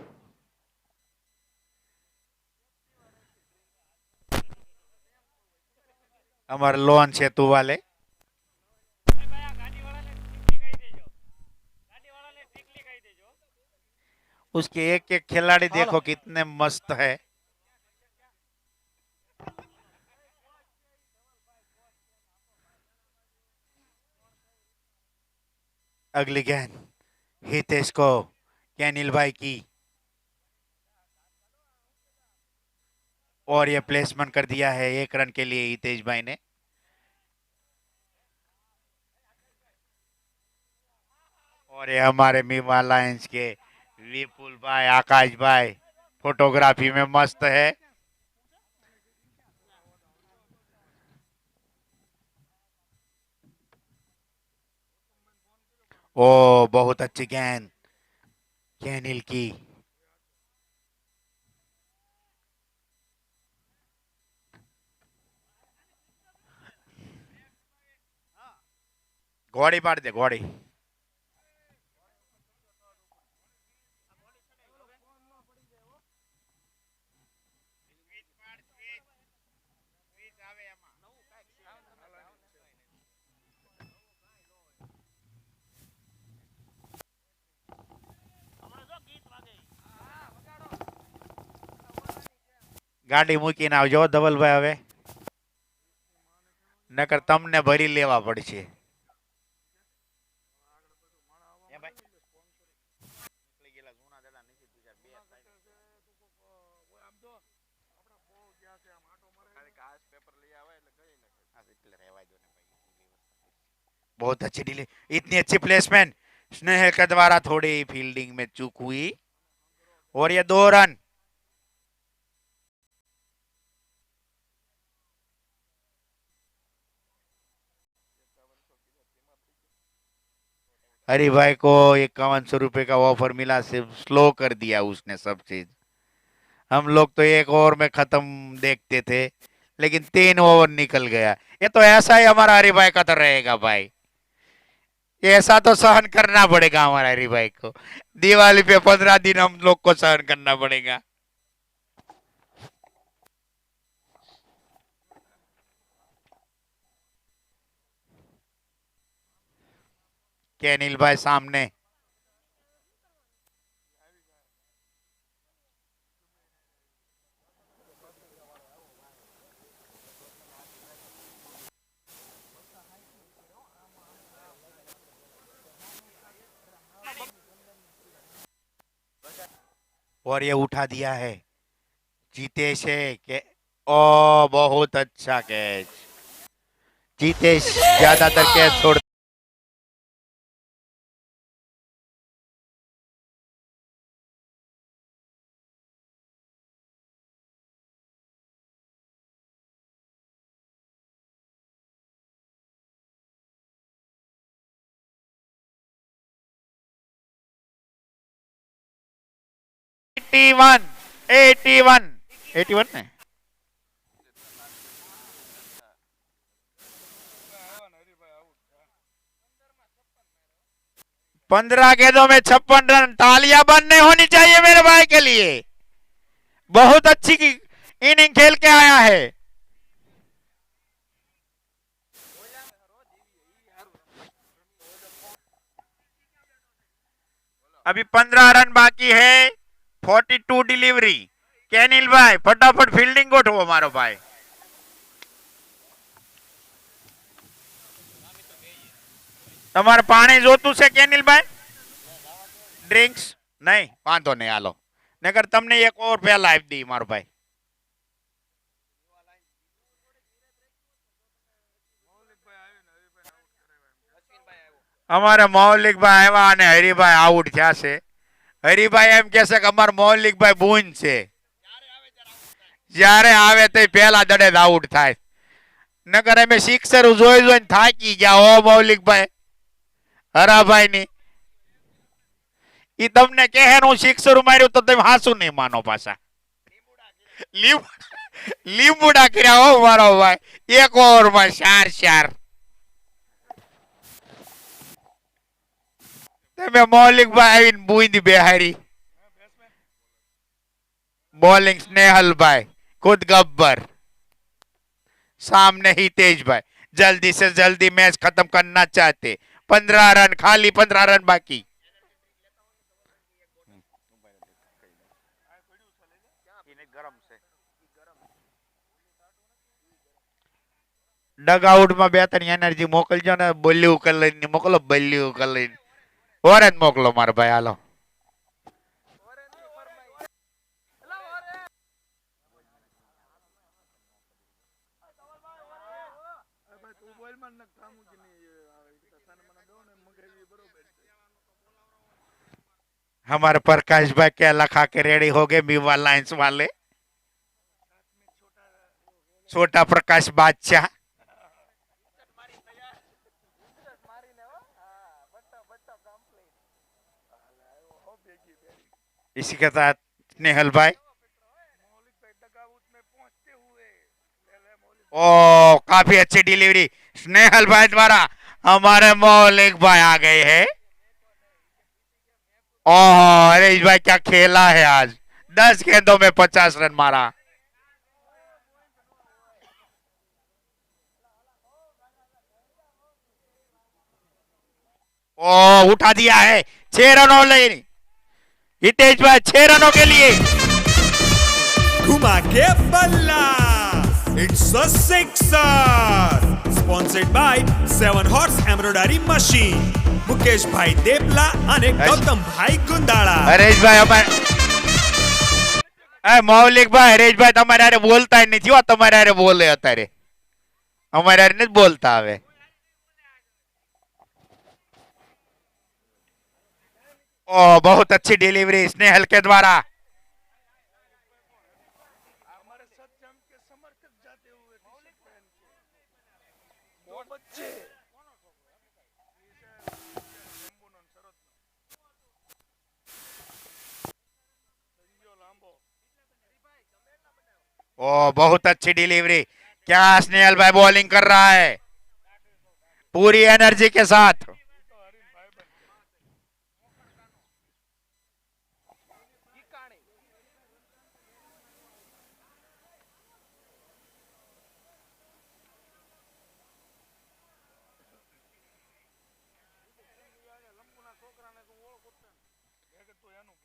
Speaker 4: हमारे लोन सेतु वाले उसके एक एक खिलाड़ी देखो कितने मस्त है। अगली गेंद हितेश को, कैनिल भाई की, और ये प्लेसमेंट कर दिया है 1 रन के लिए हितेश भाई ने। और ये हमारे मीमा लायंस के विपुल भाई, आकाश भाई फोटोग्राफी में मस्त है। ओ बहुत अच्छी गेंद कैनिल की। घोड़ी मार दे घोड़ी। ગાડી મૂકીને આવજો ધવલભાઈ, હવે નકર તમને ભરી લેવા પડશે। बहुत अच्छी डिले, इतनी अच्छी प्लेसमेंट स्नेहल के द्वारा थोड़ी फील्डिंग में चूक हुई और ये 2 रन। हरी भाई को 5100 रुपए का ऑफर मिला, सिर्फ स्लो कर दिया उसने सब चीज। हम लोग तो 1 ओवर में खत्म देखते थे, लेकिन 3 ओवर निकल गया। ये तो ऐसा ही हमारा हरी भाई का तो रहेगा भाई, ऐसा तो सहन करना पड़ेगा हमारा हरी भाई को। दिवाली पे 15 दिन हम लोग को सहन करना पड़ेगा। कैनिल भाई सामने, और ये उठा दिया है जीतेश है के। ओ बहुत अच्छा कैच, जीतेश ज्यादातर कैच छोड़। एटी 81 ने 15 गेंदों में 56 रन। तालियां बनने होनी चाहिए मेरे भाई के लिए, बहुत अच्छी इनिंग खेल के आया है। अभी 15 रन बाकी है, 42 डिलीवरी। कैनिल भाई फटाफट फील्डिंग गोठो हमारो भाई। તમારે પાણી જોતું છે કેનિલ ભાઈ? ડ્રિંક્સ નહીં, વાંધો નહીં, હાલો, નકર તમને 1 ઓવર પહેલા આપી દી મારો ભાઈ। અમારે મૌલિકભાઈ આવ્યા અને હરિભાઈ આઉટ થયા છે। હરિભાઈ એમ કહે છે કે અમાર મૌલિકભાઈ બૂન છે, જ્યારે આવે તે પહેલા દડે આઉટ થાય, નકર અમે સિક્સર જોઈ જોઈને થાકી ગયા હો મૌલિકભાઈ હરાભાઈ ની। ઈ તમને કહે હું સિક્સર માર્યું તો તમે હાસુ નહીં માનો, પાછા લીંબુડા કર્યા હો મારો ભાઈ, 1 ઓવર માં 4 તમે મૌલિકભાઈ આવીને બુંદી બેહારી। बॉलिंग स्नेहल भाई, खुद गब्बर, सामने ही तेज भाई, जल्दी से जल्दी मैच खत्म करना चाहते। 15 रन, खाली 15 रन बाकी। डगआउट में બે ત્રણ એનર્જી મોકલજો ને, બ્લુ કલર ની મોકલો, બ્લુ કલર, ઓરેન્જ મોકલો મારા ભાઈ, હાલો. हमारे प्रकाश भाई केला खा के रेडी हो गए, बीवा लाइंस वाले, छोटा प्रकाश बादशाह। इसी के साथ स्नेहल भाई, ओ काफी अच्छी डिलीवरी स्नेहल भाई द्वारा, हमारे मौलिक भाई आ गए हैं। ओह हरीश भाई क्या खेला है आज, 10 गेंदों में 50 रन मारा। ओ उठा दिया है, 6 रनों ले हितेश भाई, 6 रनों के लिए।
Speaker 3: घुमा के बल्ला, it's a sixer, sponsored by 7 horse embroidery machine, Mukesh भाई देपला અને ગૌતમભાઈ ગુંદાળા।
Speaker 4: હરેશભાઈ મૌલિકભાઈ, હરેશભાઈ તમારે હારે બોલતા જ નથી હો, તમારે હારે બોલે અત્યારે, અમારે હારે નથી બોલતા હવે। ओ बहुत अच्छी डिलीवरी स्नेहल के द्वारा। ओ बहुत अच्छी डिलीवरी, क्या स्नेहल भाई बॉलिंग कर रहा है पूरी एनर्जी के साथ।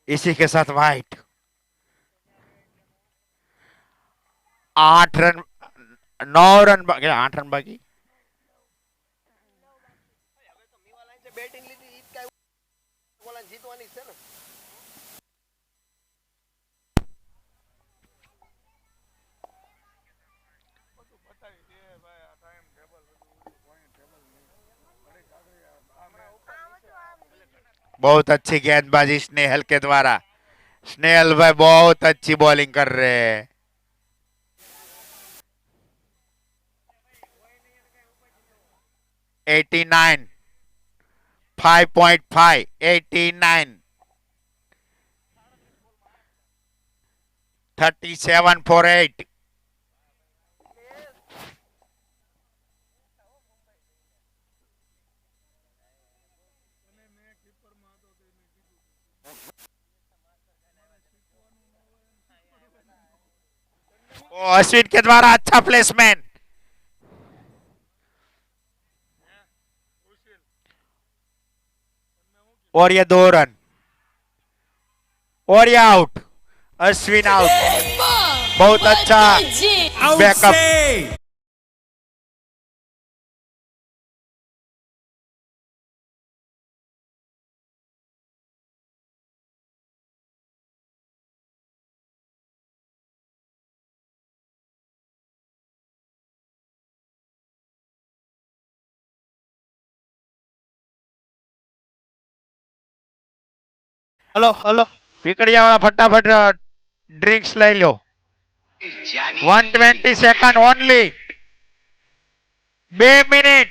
Speaker 4: इसी के साथ वाइट, 8 रन, 9 रन बाकी, 8 रन बाकी। बहुत अच्छी गेंदबाजी स्नेहल के द्वारा, स्नेहल भाई बहुत अच्छी बॉलिंग कर रहे हैं। Eighty 5.5, 89, 37 for 8। अश्विन के द्वारा अच्छा प्लेसमेंट, और ये 2 रन, और ये आउट, अश्विन आउट, बहुत अच्छा बैकअप।
Speaker 3: આઉટ
Speaker 1: હલો હલો
Speaker 4: પીકડિયા વાળા फटाफट ड्रिंक्स ले लो, 120 सेकंड ओनली, 2 मिनट।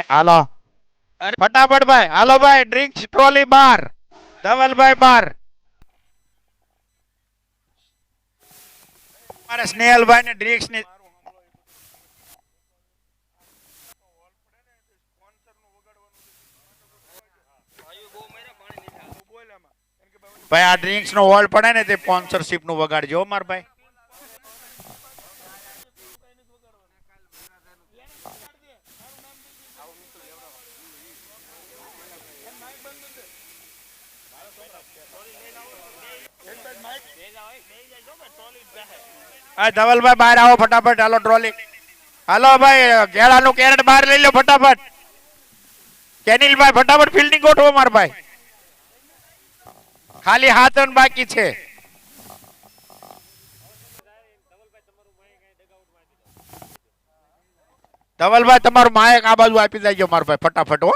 Speaker 4: હાલો ફટાફટ ભાઈ હાલો ભાઈ ડ્રિંક્સ ટ્રોલી બાર ધવલભાઈ બાર મારે સ્નેહલભાઈ ને ડ્રિંક્સ ની ભાઈ આ ડ્રિંક્સ નો હોલ પડે ને તે સ્પોન્સરશિપ નું વગાડજો માર ભાઈ ધવલભાઈ બહાર આવો ફટાફટ હાલો ટ્રોલી હાલો ભાઈ કેળાનું કેરેટ બહાર લઈ લો ફટાફટ કેનિલભાઈ ફટાફટ ફિલ્ડિંગ ગોઠવો માર ભાઈ ખાલી 7 રન બાકી છે ધવલભાઈ તમારું માયક આ બાજુ આપી દેજો માર ભાઈ ફટાફટ હો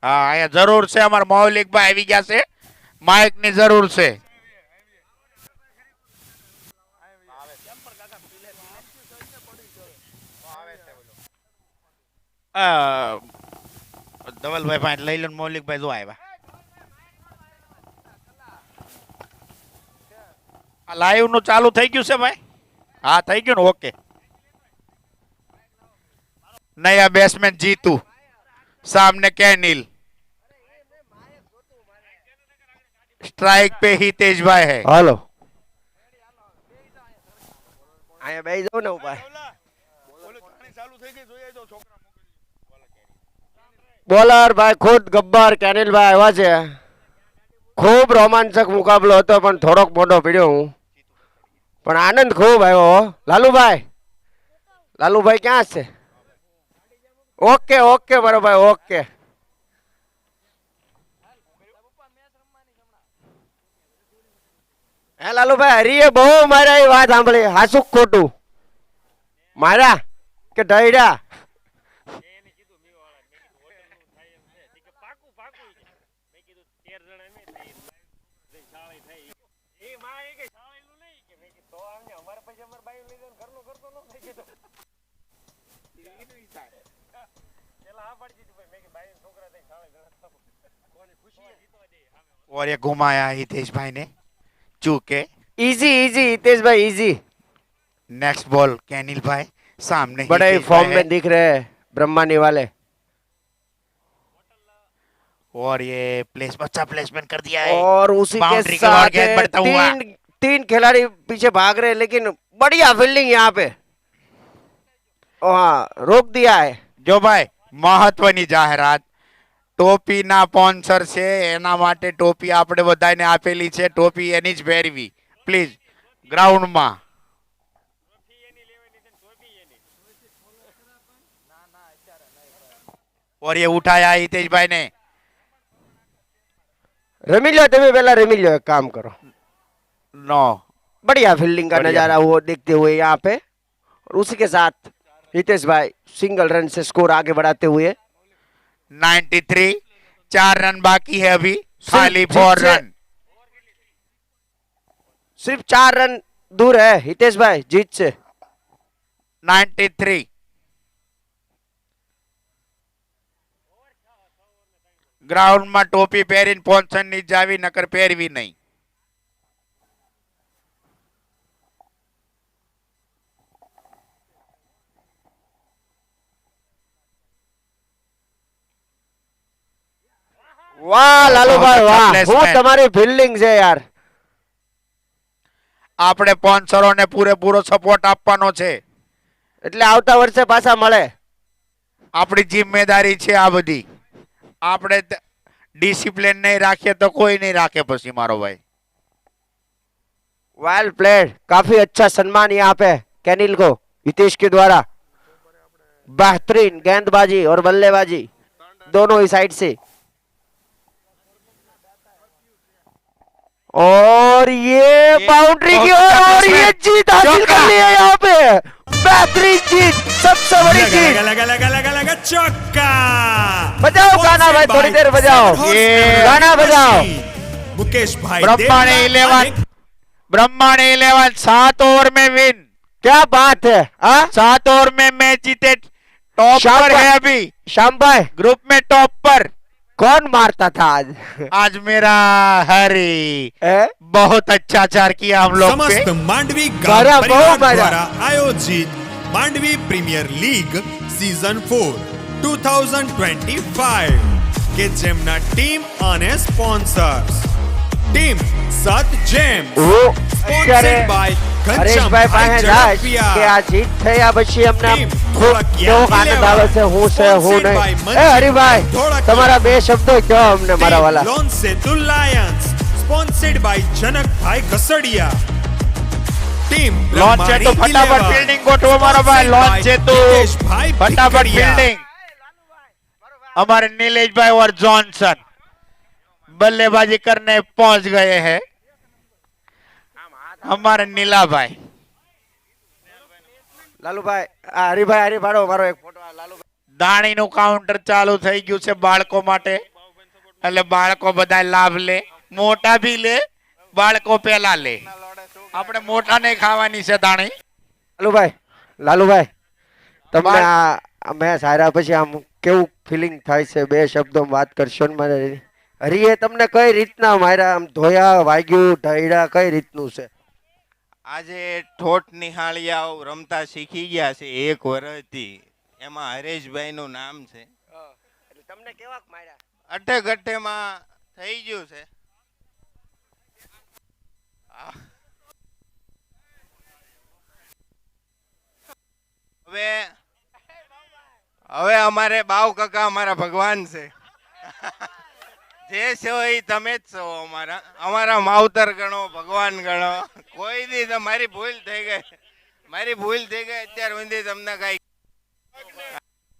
Speaker 4: હા અહીંયા જરૂર છે અમારા મૌલિકભાઈ આવી ગયા છે માયક ની જરૂર છે ધવલભાઈ પાસે લઈ લો મૌલિકભાઈ જો આવ્યા આ લાઈવ નું ચાલુ થઈ ગયું છે ભાઈ હા થઈ ગયું ને ઓકે નયા બેટ્સમેન जीतू सामने कैनिल स्ट्राइक पे ही तेजभाई है
Speaker 5: હાલો અહીંયા બેસી જાવ ને ઉભા બોલર ભાઈ ખુદ ગબ્બર કેનિલ ભાઈ આવ્યા છે ખૂબ રોમાંચક મુકાબલો હતો પણ થોડોક મોટો પીડ્યો હું પણ આનંદ ખૂબ આવ્યો હો. લાલુભાઈ ક્યાં છે ઓકે ઓકે બરોબર ઓકે હે લાલુભાઈ હરીએ બહુ મારા એ વાત સાંભળી હાસુક ખોટું મારા કે ઢળ્યા
Speaker 4: और ये घुमाया हितेश भाई ने चूके
Speaker 5: इजी इजी हितेश भाई इजी
Speaker 4: नेक्स्ट बॉल कैनिल भाई सामने
Speaker 5: बड़े
Speaker 4: हितेश
Speaker 5: फॉर्म
Speaker 4: भाई
Speaker 5: में
Speaker 4: है।
Speaker 5: दिख रहे हैं ब्रह्मानी वाले
Speaker 4: और ये अच्छा प्लेसमेंट कर दिया है
Speaker 5: और उसी के
Speaker 4: बाउंड्री के बाहर
Speaker 5: साथ
Speaker 4: गेंद बढ़ता हुआ
Speaker 5: तीन खिलाड़ी पीछे भाग रहे हैं लेकिन बढ़िया फील्डिंग यहाँ पे हाँ रोक दिया है
Speaker 4: જો ભાઈ મહત્વની જાહેરાત ટોપીના સ્પોન્સર છે એના માટે ટોપી આપણે બધાને આપેલી છે ટોપી એની જ પહેરવી પ્લીઝ ગ્રાઉન્ડમાં और ये उठाया हितेश भाई ने
Speaker 5: रमी लो तुम्हें पहला रमी लो एक काम करो
Speaker 4: नो
Speaker 5: बढ़िया फील्डिंग का
Speaker 4: बढ़िया।
Speaker 5: नजारा वो देखते हुए यहाँ पे और उसी के साथ हितेश भाई सिंगल रन से स्कोर आगे बढ़ाते हुए
Speaker 4: 93 4 रन बाकी है अभी खाली 4 रन
Speaker 5: सिर्फ 4 रन दूर है हितेश भाई जीत से
Speaker 4: 93 ग्राउंड में टोपी પહેરીને પહોંચન ની જાવી નકર પહેરવી નહીં
Speaker 5: વાહ લાલુભાઈ વાહ
Speaker 4: Placement.
Speaker 5: હું તમારી ફિલ્ડિંગ છે યાર
Speaker 4: આપણે સ્પોન્સરોને પૂરેપૂરો સપોર્ટ આપવાનો છે
Speaker 5: એટલે આવતા વર્ષે પાછા મળે
Speaker 4: આપણી જિમ્મેદારી છે આ બધી આપણે ડિસિપ્લિન નહીં રાખીએ તો કોઈ નહીં રાખે પછી મારો ભાઈ
Speaker 5: वेल प्लेड काफी अच्छा सम्मान यहाँ पे कैनिल को हितेश के द्वारा बेहतरीन गेंदबाजी और बल्लेबाजी दोनों ही साइड से और ये बाउंड्री की ओर और ये जीत हासिल कर ली है यहाँ पे बेहतरीन जीत सबसे बड़ी जीत
Speaker 3: लगा लगा लगा लगा चौका
Speaker 5: बजाओ गाना भाई थोड़ी देर बजाओ गाना बजाओ
Speaker 3: मुकेश भाई
Speaker 4: ब्रह्मांड 11 7 ओवर में विन
Speaker 5: क्या बात है हाँ
Speaker 4: 7 ओवर में मैच जीते
Speaker 6: टॉप
Speaker 5: शाम
Speaker 6: पर
Speaker 5: को-
Speaker 6: है अभी,
Speaker 5: श्याम भाई
Speaker 6: ग्रुप में टॉप पर।
Speaker 5: कौन मारता था आज?
Speaker 4: आज मेरा हरी
Speaker 5: ए?
Speaker 4: बहुत अत्याचार किया हम लोग पे।
Speaker 3: समस्त मांडवी गांव
Speaker 5: मारा,
Speaker 3: परिवार
Speaker 5: बहुत मारा।
Speaker 3: द्वारा आयोजित मांडवी प्रीमियर લીગ सीजन 4 2025 કે જેમના ટીમ અને સ્પોન્સર્સ ટીમ સત જેમ્સ
Speaker 5: હું અત્યારે
Speaker 3: Sponsored by ઘનશ્યામ
Speaker 5: હરેશભાઈ પાસે
Speaker 3: ભાઈ
Speaker 5: જાય
Speaker 3: ઝડપિયા.
Speaker 5: કે આ જીત થયા પછી અમને આમ
Speaker 3: ટીમ
Speaker 5: ખૂબ
Speaker 3: ધોળકિયા
Speaker 5: કેવો આનંદ આવે છે, હું છે હું
Speaker 3: Sponsored by
Speaker 5: નહીં.
Speaker 3: મનસુખ
Speaker 5: એ હરિભાઈ
Speaker 3: ધોળકિયા.
Speaker 5: તમારા બે શબ્દો કહો અમને મારા વાલા.
Speaker 3: Loan Setu lions sponsored by Janakbhai Ghasadiya team
Speaker 4: loan છે તો ફટાફટ ફિલ્ડિંગ ગોઠવો મારો ભાઈ. લોન છે તો फटाफट फील्डिंग। हमारे नीलेश भाई और जॉनसन बल्लेबाजी करने पहुंच गए हैं। हमारे नीला भाई
Speaker 5: લાલુભાઈ આ હરિભાઈ પાડો મારો એક ફોટો. લાલુભાઈ
Speaker 4: દાણીનું કાઉન્ટર ચાલુ થઈ ગયું છે બાળકો માટે, એટલે બાળકો બધા લાભ લે, મોટા ભી લે, બાળકો પહેલા લે. આપણે મોટાને ખાવાની છે દાણી.
Speaker 5: લાલુભાઈ તમને આ મેચ હાર્યા પછી આમ કેવું ફિલિંગ થાય છે? બે શબ્દોમાં વાત કરશો ને મારે. હરીએ તમને કઈ રીતના માર્યા? આમ ધોયા, વાગ્યું, ઢળ્યા, કઈ રીતનું છે?
Speaker 6: આજે ઠોઠ નિહાળિયાઓ રમતા શીખી ગયા છે 1 વર્ષથી. એમાં હરેશભાઈ નું નામ છે.
Speaker 5: તમને કેવાક માર્યા?
Speaker 6: અટે ગઠ્ઠેમાં થઈ ગયું છે. હવે અમારે બાવ કાકા અમારા ભગવાન છે. જે છો એ તમે જ છો. અમારા માવતર ગણો, ભગવાન ગણો. કોઈ દી મારી ભૂલ થઈ ગઈ, અત્યાર સુધી તમને કઈ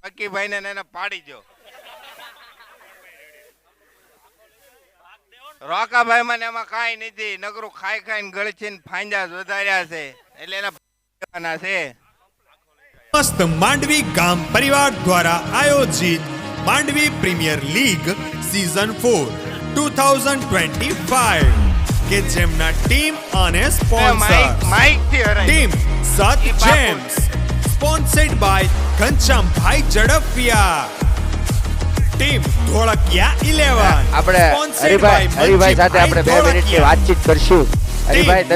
Speaker 6: પક્કીભાઈ ને એને પાડી જો. રોકાભાઈ મને એમાં કાંઈ નથી, નકરું ખાઈ ખાઈને ગળચીને ફાંજા વધાર્યા છે, એટલે એના છે.
Speaker 3: મસ્ત માંડવી ગામ પરિવાર દ્વારા આયોજિત માંડવી પ્રીમિયર લીગ सीजन 4 2025 કે જેમના ટીમ અને સ્પોન્સર
Speaker 6: માઇક થી હરાય.
Speaker 3: ટીમ સત જેમ્સ સ્પોન્સર્ડ બાય ઘનશ્યામ ભાઈ ઝડપિયા, ટીમ ધોળકિયા 11
Speaker 5: આપણે
Speaker 3: sponsored by
Speaker 5: હરિભાઈ સાથે આપણે 2
Speaker 3: મનજીભાઈ
Speaker 5: મિનિટની
Speaker 3: ધોળકિયા.
Speaker 5: વાતચીત કરશું. હરિભાઈ